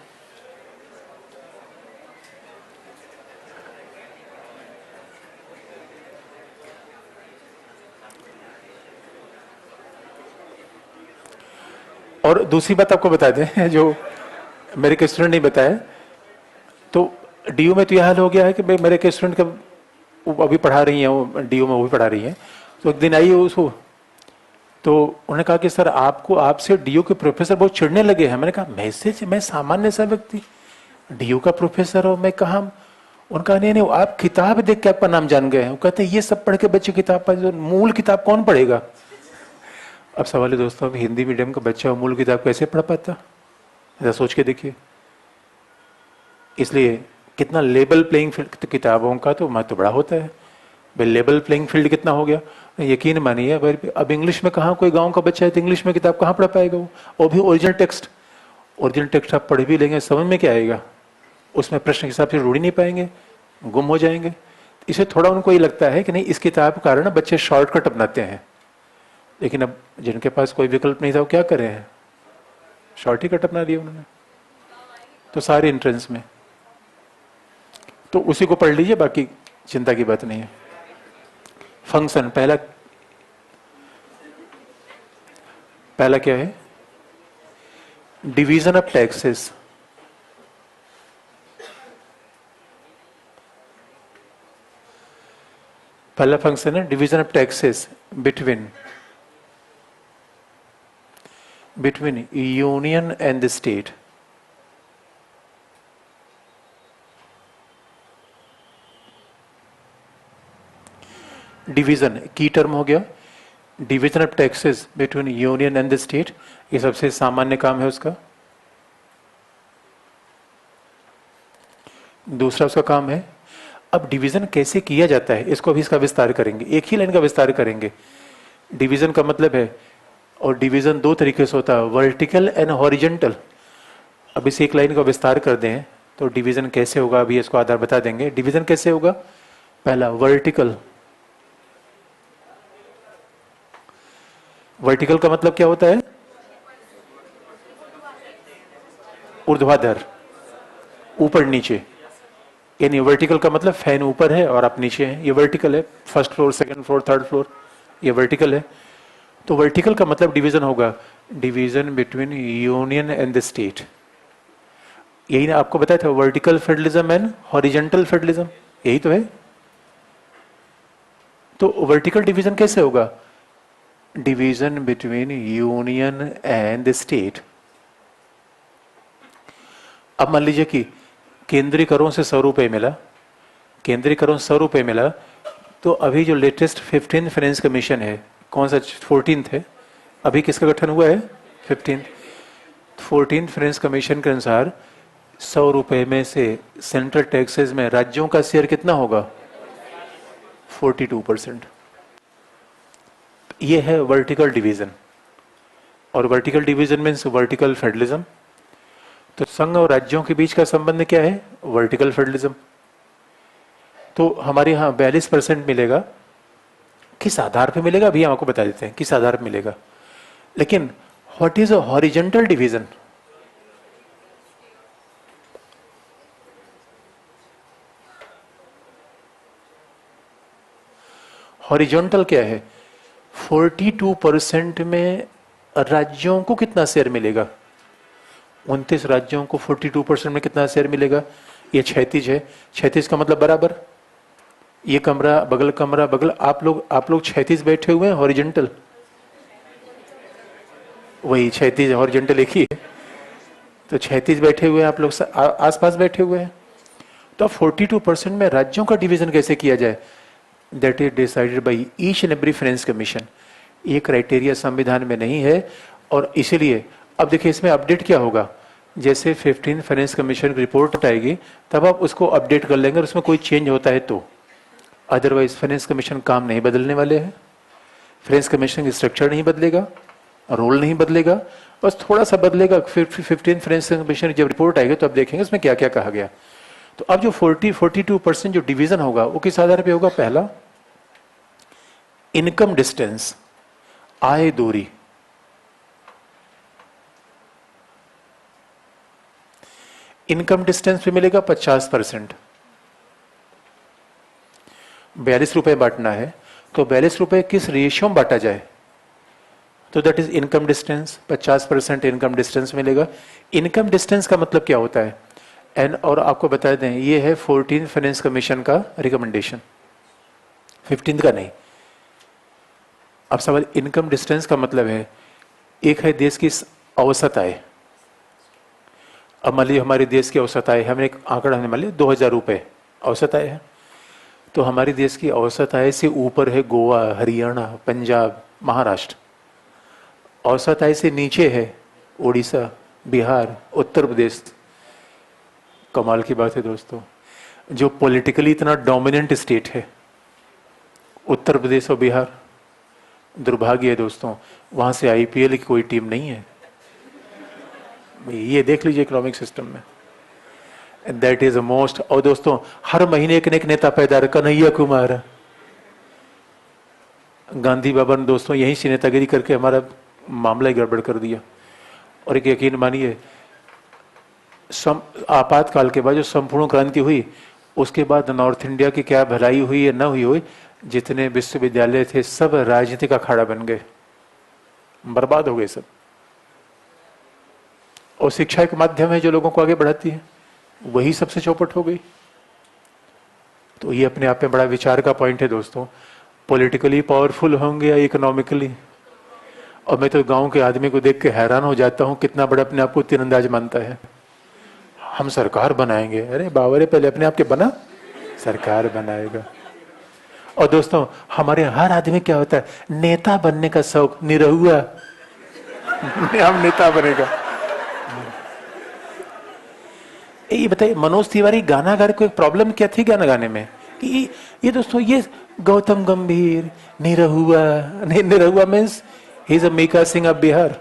और दूसरी बात आपको बता दें जो मेरे के स्टूडेंट नहीं बताया, तो डीयू में तो यह हाल हो गया है कि मेरे के स्टूडेंट का वो अभी पढ़ा रही हैं, वो डीयू में वो भी पढ़ा रही हैं, तो एक दिन आई उसको, तो उन्होंने कहा कि सर आपको, आपसे डीयू के प्रोफेसर बहुत चिढ़ने लगे हैं। मैंने कहा मैसेज, मैं सामान्य सा व्यक्ति, डीयू का प्रोफेसर हो मैं कहा। उनका नहीं नहीं, आप किताब देख के आपका नाम जान गए हैं। वो कहते हैं ये सब पढ़ के बच्चे किताब पढ़, मूल किताब कौन पढ़ेगा। अब सवाल है दोस्तों, अब हिंदी मीडियम का बच्चा मूल किताब कैसे पढ़ पाता, ऐसा सोच के देखिए। इसलिए कितना लेवल प्लेइंग फील्ड किताबों का तो महत्व बड़ा होता है भाई, लेवल प्लेइंग फील्ड कितना हो गया। यकीन मानिए अब इंग्लिश में कहाँ कोई गांव का बच्चा है तो इंग्लिश में किताब कहाँ पढ़ पाएगा वो भी ओरिजिनल टेक्स्ट। ओरिजिनल टेक्स्ट आप पढ़ भी लेंगे, समझ में क्या आएगा, उसमें प्रश्न के हिसाब से जोड़ ही नहीं पाएंगे, गुम हो जाएंगे। इसे थोड़ा उनको ये लगता है कि नहीं इस किताब के कारण बच्चे शॉर्टकट अपनाते हैं, लेकिन अब जिनके पास कोई विकल्प नहीं था वो क्या करे हैं, शॉर्ट ही कट अपना लिया उन्होंने। तो सारे एंट्रेंस में तो उसी को पढ़ लीजिए, बाकी चिंता की बात नहीं है। फंक्शन पहला, पहला क्या है, डिवीजन ऑफ टैक्सेस। पहला फंक्शन है division of taxes between union and the state. Division की टर्म हो गया, division of taxes between union and the state, ये सबसे सामान्य काम है उसका। दूसरा उसका काम है, अब डिवीजन कैसे किया जाता है इसको अभी इसका विस्तार करेंगे, एक ही लाइन का विस्तार करेंगे। डिवीजन का मतलब है, और डिवीजन दो तरीके से होता है, वर्टिकल एंड हॉरिजेंटल। अब इस एक लाइन का विस्तार कर दें तो डिवीजन कैसे होगा, अभी इसको आधार बता देंगे। डिवीजन कैसे होगा, पहला वर्टिकल। वर्टिकल का मतलब क्या होता है, ऊर्ध्वाधर, ऊपर नीचे, यानी वर्टिकल का मतलब फैन ऊपर है और आप नीचे हैं, ये वर्टिकल है। First floor, second floor, third floor, ये वर्टिकल है। तो वर्टिकल का मतलब डिवीजन होगा, division between union and the state. यही ना आपको बताया था, vertical federalism and horizontal federalism, यही तो है। तो वर्टिकल डिवीजन कैसे होगा, division between union and the state. अब मान लीजिए कि केंद्रीय करों से 100 रुपए मिला, केंद्रीय करों से 100 रुपए मिला, तो अभी जो लेटेस्ट 15th फाइनेंस कमीशन है, कौन सा 14th है, अभी किसका गठन हुआ है, 15th। 14th फाइनेंस कमीशन के अनुसार 100 रुपए में से सेंट्रल टैक्सेस में राज्यों का शेयर कितना होगा, 42%। ये है वर्टिकल डिवीजन, और vertical division means vertical federalism. तो संघ और राज्यों के बीच का संबंध क्या है, वर्टिकल फेडरलिज्म। तो हमारे यहाँ 42% मिलेगा, किस आधार पे मिलेगा अभी हम आपको बता देते हैं किस आधार पे मिलेगा। लेकिन what is a horizontal division, horizontal क्या है, 42% में राज्यों को कितना शेयर मिलेगा, 29 राज्यों को 42% में कितना शेयर मिलेगा, ये 36 है। 36 का मतलब बराबर, ये कमरा बगल, आप लोग 36 बैठे हुए हैं हॉरिजॉन्टल, वही 36 हॉरिजॉन्टल एक ही है। तो 36 बैठे हुए हैं आप लोग, आसपास बैठे हुए हैं। तो 42% में राज्यों का डिवीजन कैसे किया जाए, that is decided by each and every finance commission. ये क्राइटेरिया संविधान में नहीं है, और इसीलिए अब देखिए इसमें अपडेट क्या होगा, जैसे 15th फाइनेंस कमीशन की रिपोर्ट आएगी तब आप उसको अपडेट कर लेंगे, और उसमें कोई चेंज होता है तो। अदरवाइज फाइनेंस कमीशन काम नहीं बदलने वाले हैं, फाइनेंस कमीशन की स्ट्रक्चर नहीं बदलेगा, रोल नहीं बदलेगा, बस थोड़ा सा बदलेगा। फिर 15th फाइनेंस कमीशन की जब रिपोर्ट आएगी तो अब देखेंगे उसमें क्या क्या कहा गया। तो अब जो 42% जो डिवीजन होगा वो किस आधार पे होगा, पहला इनकम डिस्टेंस, आय दूरी। इनकम डिस्टेंस पे मिलेगा 50%। 42 रुपए बांटना है तो 42 रुपए किस रेशियो में बांटा जाए, तो that is income distance, 50% income distance मिलेगा। इनकम डिस्टेंस का मतलब क्या होता है, एंड और आपको बता दें ये है 14th फाइनेंस कमीशन का रिकमेंडेशन, 15th का नहीं। अब सवाल, इनकम डिस्टेंस का मतलब है, एक है देश की औसत आय। अब मान लीजिए हमारे देश की औसत आय, हमने एक आंकड़ा हमने मान लिया 2000 रुपए औसत आय है, तो हमारे देश की औसत आय से ऊपर है गोवा, हरियाणा, पंजाब, महाराष्ट्र। औसत आय से नीचे है उड़ीसा, बिहार, उत्तर प्रदेश। कमाल की बात है दोस्तों, जो पॉलिटिकली इतना डोमिनेंट स्टेट है उत्तर प्रदेश और बिहार, दुर्भाग्य है दोस्तों वहां से आईपीएल की कोई टीम नहीं है। ये देख लीजिए इकोनॉमिक सिस्टम में, दैट इज मोस्ट। और दोस्तों हर महीने एक न एक नेता पैदा, कन्हैया कुमार, गांधी बाबा ने दोस्तों यहीं से नेतागिरी करके हमारा मामला ही गड़बड़ कर दिया। और एक यकीन मानिए, आपातकाल के बाद जो संपूर्ण क्रांति हुई, उसके बाद नॉर्थ इंडिया की क्या भलाई हुई या न हुई, जितने विश्वविद्यालय थे सब राजनीति का अखाड़ा बन गए, बर्बाद हो गए सब। और शिक्षा एक माध्यम है जो लोगों को आगे बढ़ाती है, वही सबसे चौपट हो गई। तो ये अपने आप में बड़ा विचार का पॉइंट है दोस्तों, पॉलिटिकली पावरफुल होंगे या इकोनॉमिकली। और मैं तो गांव के आदमी को देख के हैरान हो जाता हूं, कितना बड़ा अपने आप को तीरंदाज मानता है। हम सरकार बनाएंगे, अरे बावरे पहले अपने आप के बना, सरकार बनाएगा। और दोस्तों हमारे हर आदमी क्या होता है, नेता बनने का शौक, निरहुआ हम नेता बनेगा। ये बताइए मनोज तिवारी गाना गा रहे, कोई प्रॉब्लम क्या थी गाना गाने में? कि ये दोस्तों ये Gautam Gambhir Nirahua, Nirahua means he is a Mika Singh of Bihar,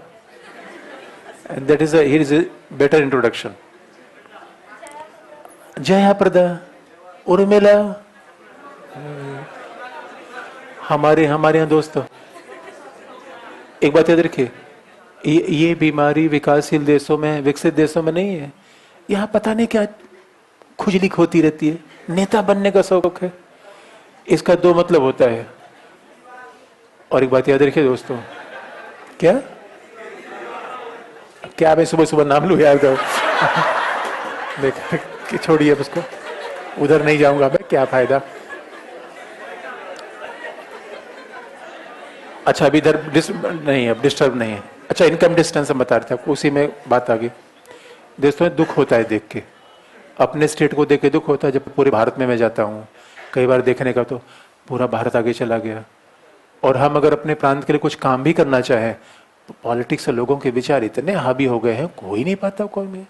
and that is a better introduction. Jaya Prada, Urmila, हमारे यहाँ दोस्तों एक बात याद रखिए, ये बीमारी विकासशील देशों में, विकसित देशों में नहीं है। यहाँ पता नहीं क्या खुजली होती रहती है, नेता बनने का शौक है। इसका दो मतलब होता है। और एक बात याद रखिए दोस्तों, क्या क्या मैं सुबह सुबह नाम लूं यार तो देख छोड़िए उसको, उधर नहीं जाऊंगा मैं, क्या फायदा। अच्छा अभी इधर नहीं, अब डिस्टर्ब नहीं है। अच्छा इनकम डिस्टेंस हम बता रहे थे, उसी में बात आ गई। दोस्तों दुख होता है देख के, अपने स्टेट को देख के दुख होता है। जब पूरे भारत में मैं जाता हूँ कई बार देखने का, तो पूरा भारत आगे चला गया। और हम अगर अपने प्रांत के लिए कुछ काम भी करना चाहें तो पॉलिटिक्स से लोगों के विचार इतने हावी हो गए हैं, कोई नहीं पाता कोई में।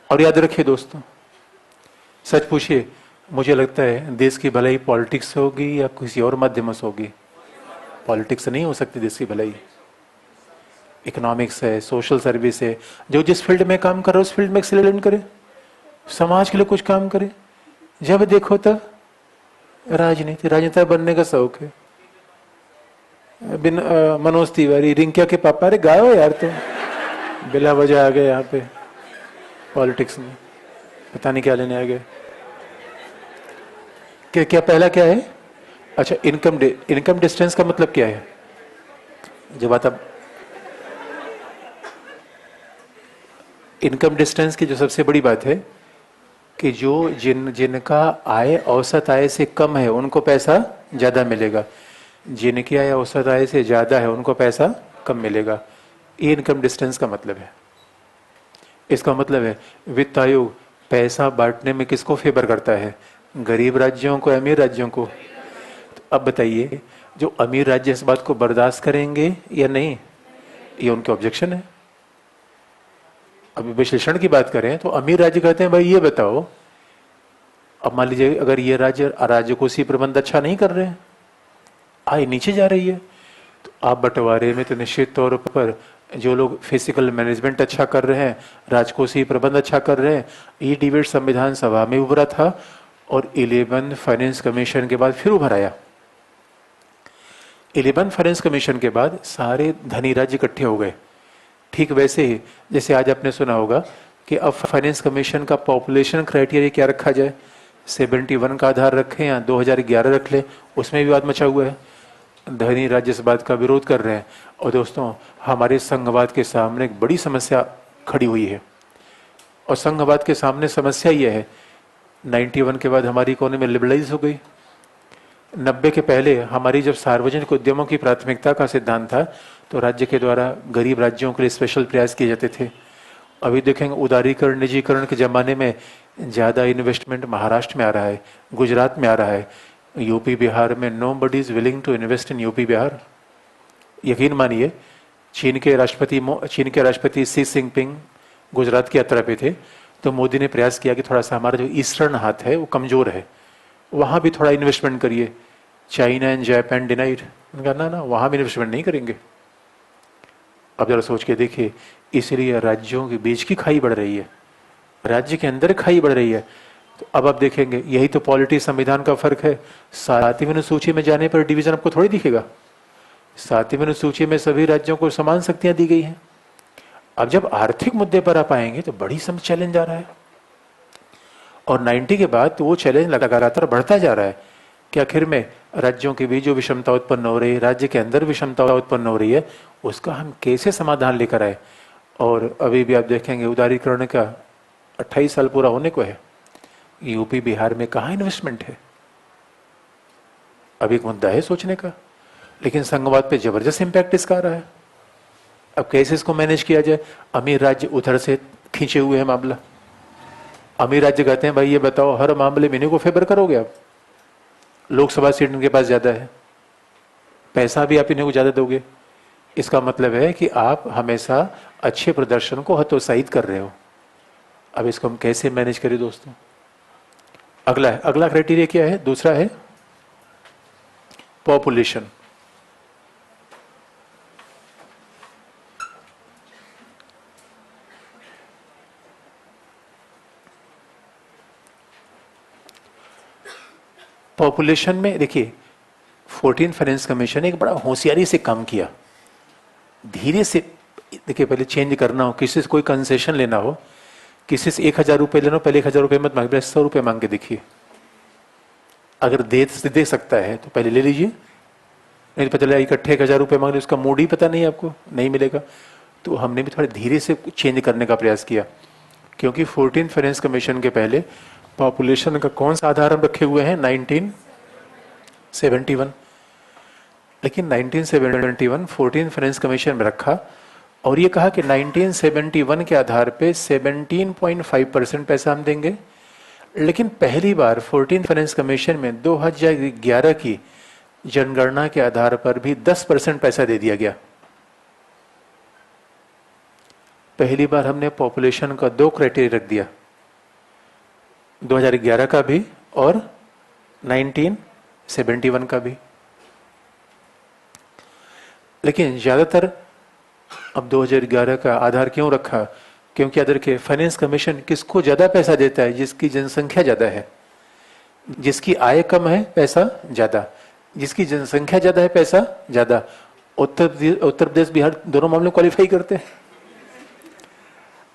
और याद रखिए दोस्तों, सच पूछिए, मुझे लगता है देश की भलाई पॉलिटिक्स से होगी या किसी और माध्यम से होगी? पॉलिटिक्स से नहीं हो सकती देश की भलाई। इकोनॉमिक्स है, सोशल सर्विस है, जो जिस फील्ड में काम कर रहे हो उस फील्ड में एक्सीलेंट करे, समाज के लिए कुछ काम करे। जब देखो तब राजनीति, राजनेता बनने का शौक है। बिन मनोज तिवारी, रिंकिया के पापा, अरे गाओ यार तुम, बिला वजह आ गए यहाँ पे पॉलिटिक्स में, पता नहीं क्या लेने आ गए। क्या पहला क्या है? अच्छा इनकम डिस्टेंस का मतलब क्या है? जब बात अब इनकम डिस्टेंस की जो सबसे बड़ी बात है कि जो जिनका आय औसत आय से कम है उनको पैसा ज्यादा मिलेगा, जिनकी आय औसत आय से ज्यादा है उनको पैसा कम मिलेगा। ये इनकम डिस्टेंस का मतलब है। इसका मतलब है वित्त आयोग पैसा बांटने में किसको फेवर करता है? गरीब राज्यों को, अमीर राज्यों को? तो अब बताइए, जो अमीर राज्य इस बात को बर्दाश्त करेंगे या नहीं, ये उनके ऑब्जेक्शन है। अभी विश्लेषण की बात करें तो अमीर राज्य कहते हैं भाई ये बताओ, अब मान लीजिए अगर ये राजकोषीय प्रबंध अच्छा नहीं कर रहे हैं, आय नीचे जा रही है, तो आप बंटवारे में तो निश्चित तौर पर जो लोग फिजिकल मैनेजमेंट अच्छा कर रहे हैं, राजकोषीय प्रबंध अच्छा कर रहे हैं, ये डिबेट संविधान सभा में उभरा था और 11 फाइनेंस कमीशन के बाद फिर उभर आया। 11 फाइनेंस कमीशन के बाद सारे धनी राज्य इकट्ठे हो गए। ठीक वैसे ही जैसे आज आपने सुना होगा कि अब फाइनेंस कमीशन का पॉपुलेशन क्राइटेरिया क्या रखा जाए, 71 का आधार रखें या 2011 रख ले, उसमें विवाद मचा हुआ है। धनी राज्य इस बात का विरोध कर रहे हैं। और दोस्तों हमारे संघवाद के सामने एक बड़ी समस्या खड़ी हुई है, और संघवाद के सामने समस्या यह है, 91 के बाद हमारी इकोनॉमी लिबरलाइज हो गई। 90 के पहले हमारी जब सार्वजनिक उद्यमों की प्राथमिकता का सिद्धांत था तो राज्य के द्वारा गरीब राज्यों के लिए स्पेशल प्रयास किए जाते थे। अभी देखेंगे उदारीकरण, निजीकरण के जमाने में ज्यादा इन्वेस्टमेंट महाराष्ट्र में आ रहा है, गुजरात में आ रहा है, यूपी बिहार में nobody is willing to invest in UP Bihar. यकीन मानिए, चीन के राष्ट्रपति शी जिनपिंग गुजरात की यात्रा पे थे, तो मोदी ने प्रयास किया कि थोड़ा सा हमारा जो ईस्टर्न हाथ है वो कमजोर है, वहां भी थोड़ा इन्वेस्टमेंट करिए। चाइना एंड जापान डिनाइड, उन्होंने ना वहां भी इन्वेस्टमेंट नहीं करेंगे। अब जरा सोच के देखिए, इसलिए राज्यों के बीच की खाई बढ़ रही है, राज्य के अंदर खाई बढ़ रही है। तो अब आप देखेंगे, यही तो पॉलिटी संविधान का फर्क है। 7वीं अनुसूची में जाने पर डिवीजन आपको थोड़ी दिखेगा। 7वीं अनुसूची में सभी राज्यों को समान शक्तियां दी गई हैं। अब जब आर्थिक मुद्दे पर आप आएंगे तो बड़ी चैलेंज आ रहा है, और 90 के बाद तो वो चैलेंज लगातार बढ़ता जा रहा है कि आखिर में राज्यों के बीच जो विषमता उत्पन्न हो रही है, राज्य के अंदर विषमता उत्पन्न हो रही है, उसका हम कैसे समाधान लेकर आए। और अभी भी आप देखेंगे उदारीकरण का 28 साल पूरा होने को है, यूपी बिहार में कहाँ इन्वेस्टमेंट है। अब एक मुद्दा है सोचने का, लेकिन संघवाद पे जबरदस्त इंपैक्ट इसका आ रहा है। अब कैसे इसको मैनेज किया जाए? अमीर राज्य उधर से खींचे हुए है मामला। अमीर राज्य कहते हैं भाई ये बताओ, हर मामले में इन्हीं को फेवर करोगे आप, लोकसभा सीट उनके पास ज्यादा है, पैसा भी आप इन्हें को ज्यादा दोगे। इसका मतलब है कि आप हमेशा अच्छे प्रदर्शन को हतोत्साहित कर रहे हो। अब इसको हम कैसे मैनेज करें दोस्तों? अगला क्राइटेरिया क्या है? दूसरा है पॉपुलेशन। पॉपुलेशन में देखिए 14 फाइनेंस कमीशन ने एक बड़ा होशियारी से काम किया। धीरे से देखिए, पहले चेंज करना हो, किसी से कोई कंसेशन लेना हो, किसी से 1000 रुपये लेना हो, पहले 1000 रुपये मत मांगे, 100 रुपये मांग के देखिए। अगर दे सकता है तो पहले ले लीजिए, नहीं पता चला इकट्ठे 1000 रुपये मांग रहे, उसका मूड ही पता नहीं आपको, नहीं मिलेगा। तो हमने भी थोड़ा धीरे से चेंज करने का प्रयास किया, क्योंकि 14 फाइनेंस कमीशन के पहले पॉपुलेशन का कौन सा आधार हम रखे हुए हैं? 1971। लेकिन 1971 14 फाइनेंस कमीशन में रखा और ये कहा कि 1971 के आधार पे 17.5% पैसा हम देंगे। लेकिन पहली बार 14 फाइनेंस कमीशन में 2011 की जनगणना के आधार पर भी 10% पैसा दे दिया गया। पहली बार हमने पॉपुलेशन का 2 क्राइटेरिया रख दिया, 2011 का भी और 1971 का भी। लेकिन ज्यादातर अब 2011 का आधार क्यों रखा? क्योंकि अदर के फाइनेंस कमीशन किसको ज्यादा पैसा देता है? जिसकी जनसंख्या ज्यादा है, जिसकी आय कम है पैसा ज्यादा, जिसकी जनसंख्या ज्यादा है पैसा ज्यादा। उत्तर प्रदेश बिहार दोनों मामले क्वालिफाई करते हैं,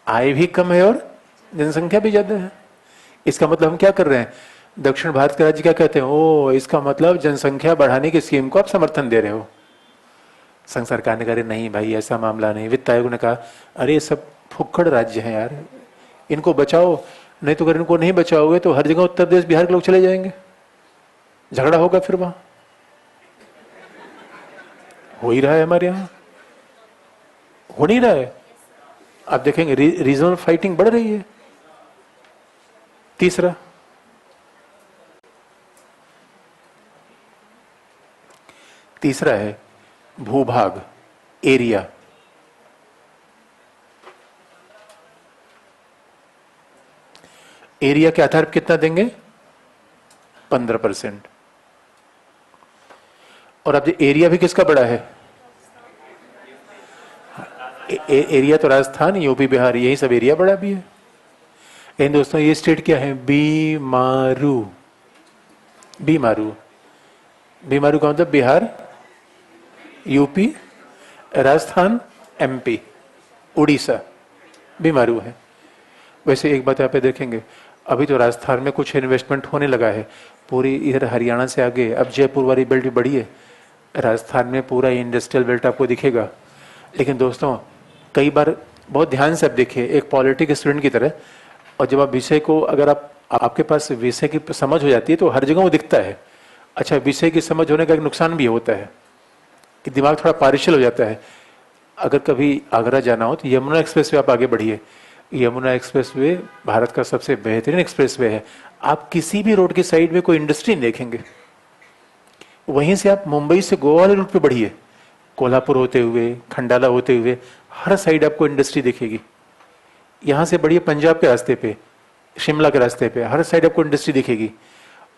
आय भी कम है और जनसंख्या भी ज्यादा है। इसका मतलब हम क्या कर रहे हैं? दक्षिण भारत के राज्य क्या कहते हैं? ओ, इसका मतलब जनसंख्या बढ़ाने की स्कीम को आप समर्थन दे रहे हो। संघ सरकार ने कहा नहीं भाई, ऐसा मामला नहीं। वित्त आयोग ने कहा अरे ये सब फुक्कड़ राज्य हैं यार, इनको बचाओ, नहीं तो अगर इनको नहीं बचाओगे तो हर जगह उत्तर प्रदेश बिहार के लोग चले जाएंगे, झगड़ा होगा फिर वहां। हो ही रहा है हमारे यहां, हो नहीं रहा है। आप देखेंगे रीजनल फाइटिंग बढ़ रही है। तीसरा है भूभाग, एरिया। एरिया के आधार पर कितना देंगे? 15%। और अब एरिया भी किसका बड़ा है? एरिया तो राजस्थान, यूपी, बिहार, यही सब एरिया बड़ा भी है। लेकिन दोस्तों ये स्टेट क्या है? बीमारू। बीमारू, बीमारू का मतलब बिहार, यूपी, राजस्थान, एमपी, उड़ीसा, बीमारू है। वैसे एक बात यहाँ पे देखेंगे, अभी तो राजस्थान में कुछ इन्वेस्टमेंट होने लगा है, पूरी इधर हरियाणा से आगे अब जयपुर वाली बेल्ट भी बढ़ी है, राजस्थान में पूरा इंडस्ट्रियल बेल्ट आपको दिखेगा। लेकिन दोस्तों कई बार बहुत ध्यान से आप देखिए, एक पॉलिटिक स्टूडेंट की तरह, और जब आप विषय को, अगर आपके पास विषय की समझ हो जाती है तो हर जगह वो दिखता है। अच्छा, विषय की समझ होने का एक नुकसान भी होता है कि दिमाग थोड़ा पारिशल हो जाता है। अगर कभी आगरा जाना हो तो यमुना एक्सप्रेस वे आप आगे बढ़िए। यमुना एक्सप्रेस वे भारत का सबसे बेहतरीन एक्सप्रेस वे है। आप किसी भी रोड की साइड में कोई इंडस्ट्री नहीं देखेंगे। वहीं से आप मुंबई से गोवा वाले रूट पे बढ़िए, कोल्हापुर होते हुए, खंडाला होते हुए, हर साइड आपको इंडस्ट्री दिखेगी। यहाँ से बढ़िए पंजाब के रास्ते पे, शिमला के रास्ते पे, हर साइड आपको इंडस्ट्री दिखेगी।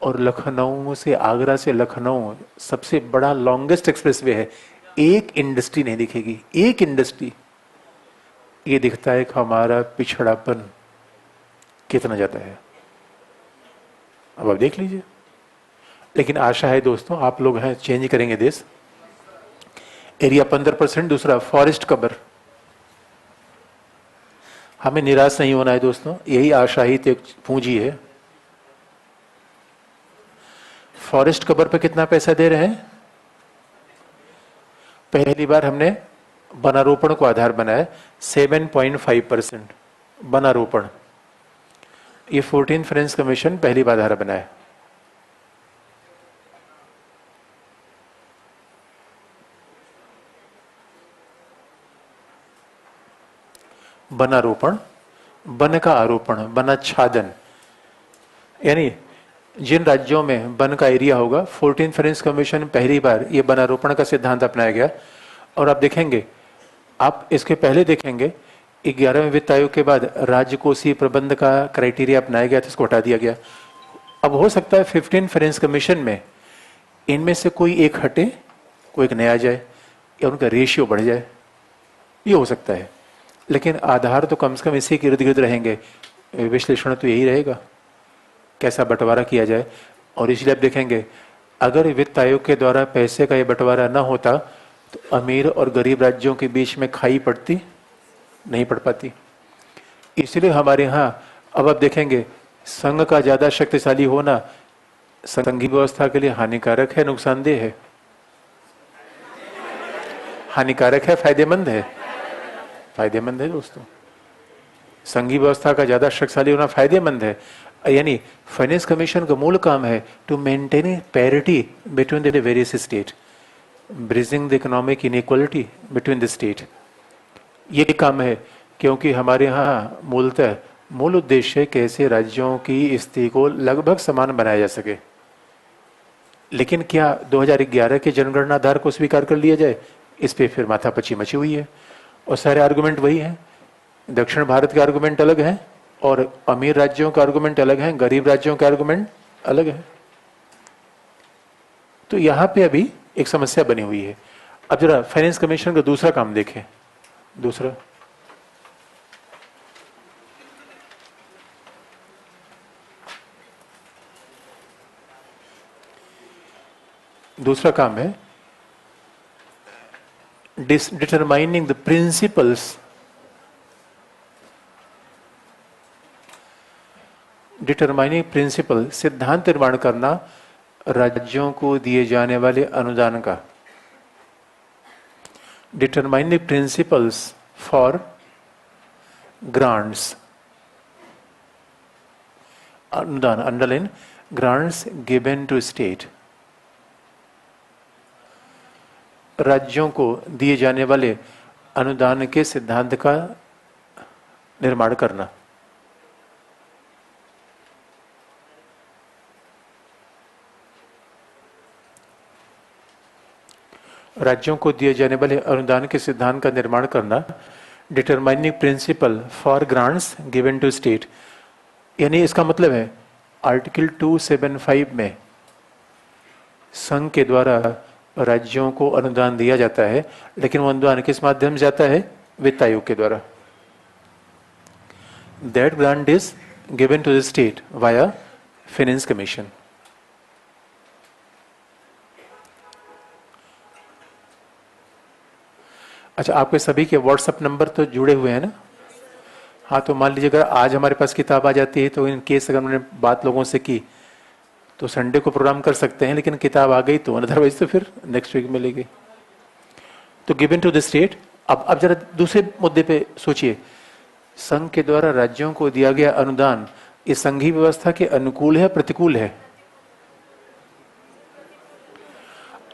और लखनऊ से, आगरा से लखनऊ सबसे बड़ा लॉन्गेस्ट एक्सप्रेसवे है, एक इंडस्ट्री नहीं दिखेगी, एक इंडस्ट्री। ये दिखता है कि हमारा पिछड़ापन कितना ज्यादा है। अब आप देख लीजिए। लेकिन आशा है दोस्तों आप लोग हैं, चेंज करेंगे देश। एरिया 15%। दूसरा फॉरेस्ट कवर। हमें निराश नहीं होना है दोस्तों, यही आशा ही तो पूंजी है। फॉरेस्ट कवर पे कितना पैसा दे रहे हैं? पहली बार हमने वनारोपण को आधार बनाया, 7.5% वनारोपण। ये 14 फाइनेंस कमीशन पहली बार आधार बनाया। वनारोपण, वन का आरोपण, वनाच्छादन, यानी जिन राज्यों में वन का एरिया होगा, 14 फाइनेंस कमीशन पहली बार ये वनारोपण का सिद्धांत अपनाया गया। और आप देखेंगे, आप इसके पहले देखेंगे 11वें वित्त आयोग के बाद राज्य कोषीय प्रबंध का क्राइटेरिया अपनाया गया था, इसको हटा दिया गया। अब हो सकता है 15 फाइनेंस कमीशन में इनमें से कोई एक हटे, कोई एक नया जाए, या उनका रेशियो बढ़ जाए, ये हो सकता है। लेकिन आधार तो कम से कम इसी के इर्द गिर्द रहेंगे, विश्लेषण तो यही रहेगा, कैसा बंटवारा किया जाए। और इसलिए आप देखेंगे, अगर वित्त आयोग के द्वारा पैसे का ये बंटवारा न होता तो अमीर और गरीब राज्यों के बीच में खाई पड़ती, नहीं पड़ पाती। इसलिए हमारे यहाँ अब आप देखेंगे, संघ का ज्यादा शक्तिशाली होना संघीय व्यवस्था के लिए हानिकारक है, नुकसानदेह है? हानिकारक है, फायदेमंद है? फायदेमंद है दोस्तों। संघीय व्यवस्था का ज्यादा शक्तिशाली होना फायदेमंद है। यानी फाइनेंस कमीशन का मूल काम है to maintain parity between the various state, bridging the economic inequality between the state. ये काम है, क्योंकि हमारे यहाँ मूलतः मूल उद्देश्य कैसे राज्यों की स्थिति को लगभग समान बनाया जा सके। लेकिन क्या 2011 के जनगणना आधार को स्वीकार कर लिया जाए? इस पे फिर माथापच्ची मची हुई है, और सारे आर्गुमेंट वही हैं। दक्षिण भारत के आर्गुमेंट अलग हैं, और अमीर राज्यों का आर्गुमेंट अलग हैं, गरीब राज्यों के आर्गुमेंट अलग है। तो यहां पे अभी एक समस्या बनी हुई है। अब जरा फाइनेंस कमीशन का दूसरा काम देखें। दूसरा काम है determining the principles, determining principle, सिद्धांत निर्माण करना राज्यों को दिए जाने वाले अनुदान का। डिटरमाइनिंग प्रिंसिपल्स फॉर ग्रांट्स, अनुदान, underline, grants given to state, राज्यों को दिए जाने वाले अनुदान के सिद्धांत का निर्माण करना। राज्यों को दिए जाने वाले अनुदान के सिद्धांत का निर्माण करना, determining principle for grants given to state. यानी इसका मतलब है आर्टिकल 275 में संघ के द्वारा राज्यों को अनुदान दिया जाता है, लेकिन वो अनुदान किस माध्यम से जाता है? वित्त आयोग के द्वारा। That grant is given to the state via finance commission. अच्छा, आपके सभी के व्हाट्सएप नंबर तो जुड़े हुए हैं ना? हाँ, तो मान लीजिए अगर आज हमारे पास किताब आ जाती है, तो इन केस अगर हमने बात लोगों से की तो संडे को प्रोग्राम कर सकते हैं, लेकिन किताब आ गई तो, अदरवाइज तो फिर नेक्स्ट वीक मिलेगी। तो गिवन टू द स्टेट। अब जरा दूसरे मुद्दे पे सोचिए, संघ के द्वारा राज्यों को दिया गया अनुदान इस संघीय व्यवस्था के अनुकूल है, प्रतिकूल है?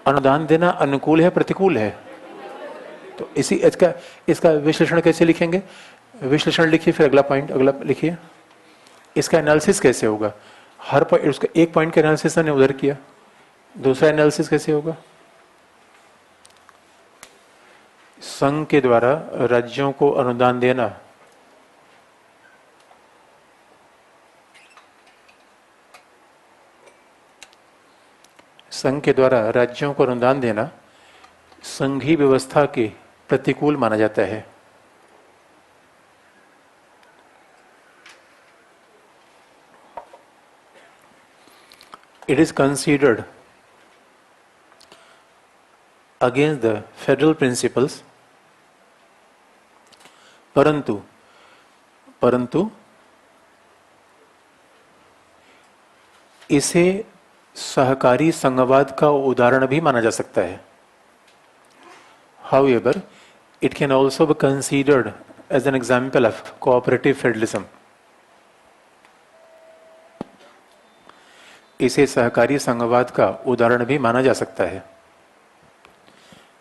अनुदान देना अनुकूल है, प्रतिकूल है? तो इसका विश्लेषण कैसे लिखेंगे? विश्लेषण लिखिए, फिर अगला पॉइंट अगला लिखिए। इसका एनालिसिस कैसे होगा? हर पॉइंट, उसका एक पॉइंट का एनालिसिस हमने उधर किया, दूसरा एनालिसिस कैसे होगा? संघ के द्वारा राज्यों को अनुदान देना, संघ के द्वारा राज्यों को अनुदान देना संघीय व्यवस्था के प्रतिकूल माना जाता है। It is considered against the federal principles, परंतु इसे सहकारी संघवाद का उदाहरण भी माना जा सकता है। However, it can also be considered as an example of cooperative federalism. इसे सहकारी संघवाद का उदाहरण भी माना जा सकता है।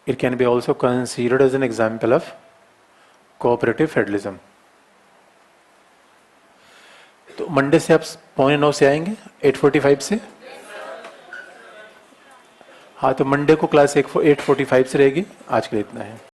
It can be also considered as an example of cooperative federalism. तो मंडे से आप 8:45 से आएंगे, 8:45 से। हाँ, तो मंडे को क्लास 8:45 से रहेगी। आज के लिए इतना है।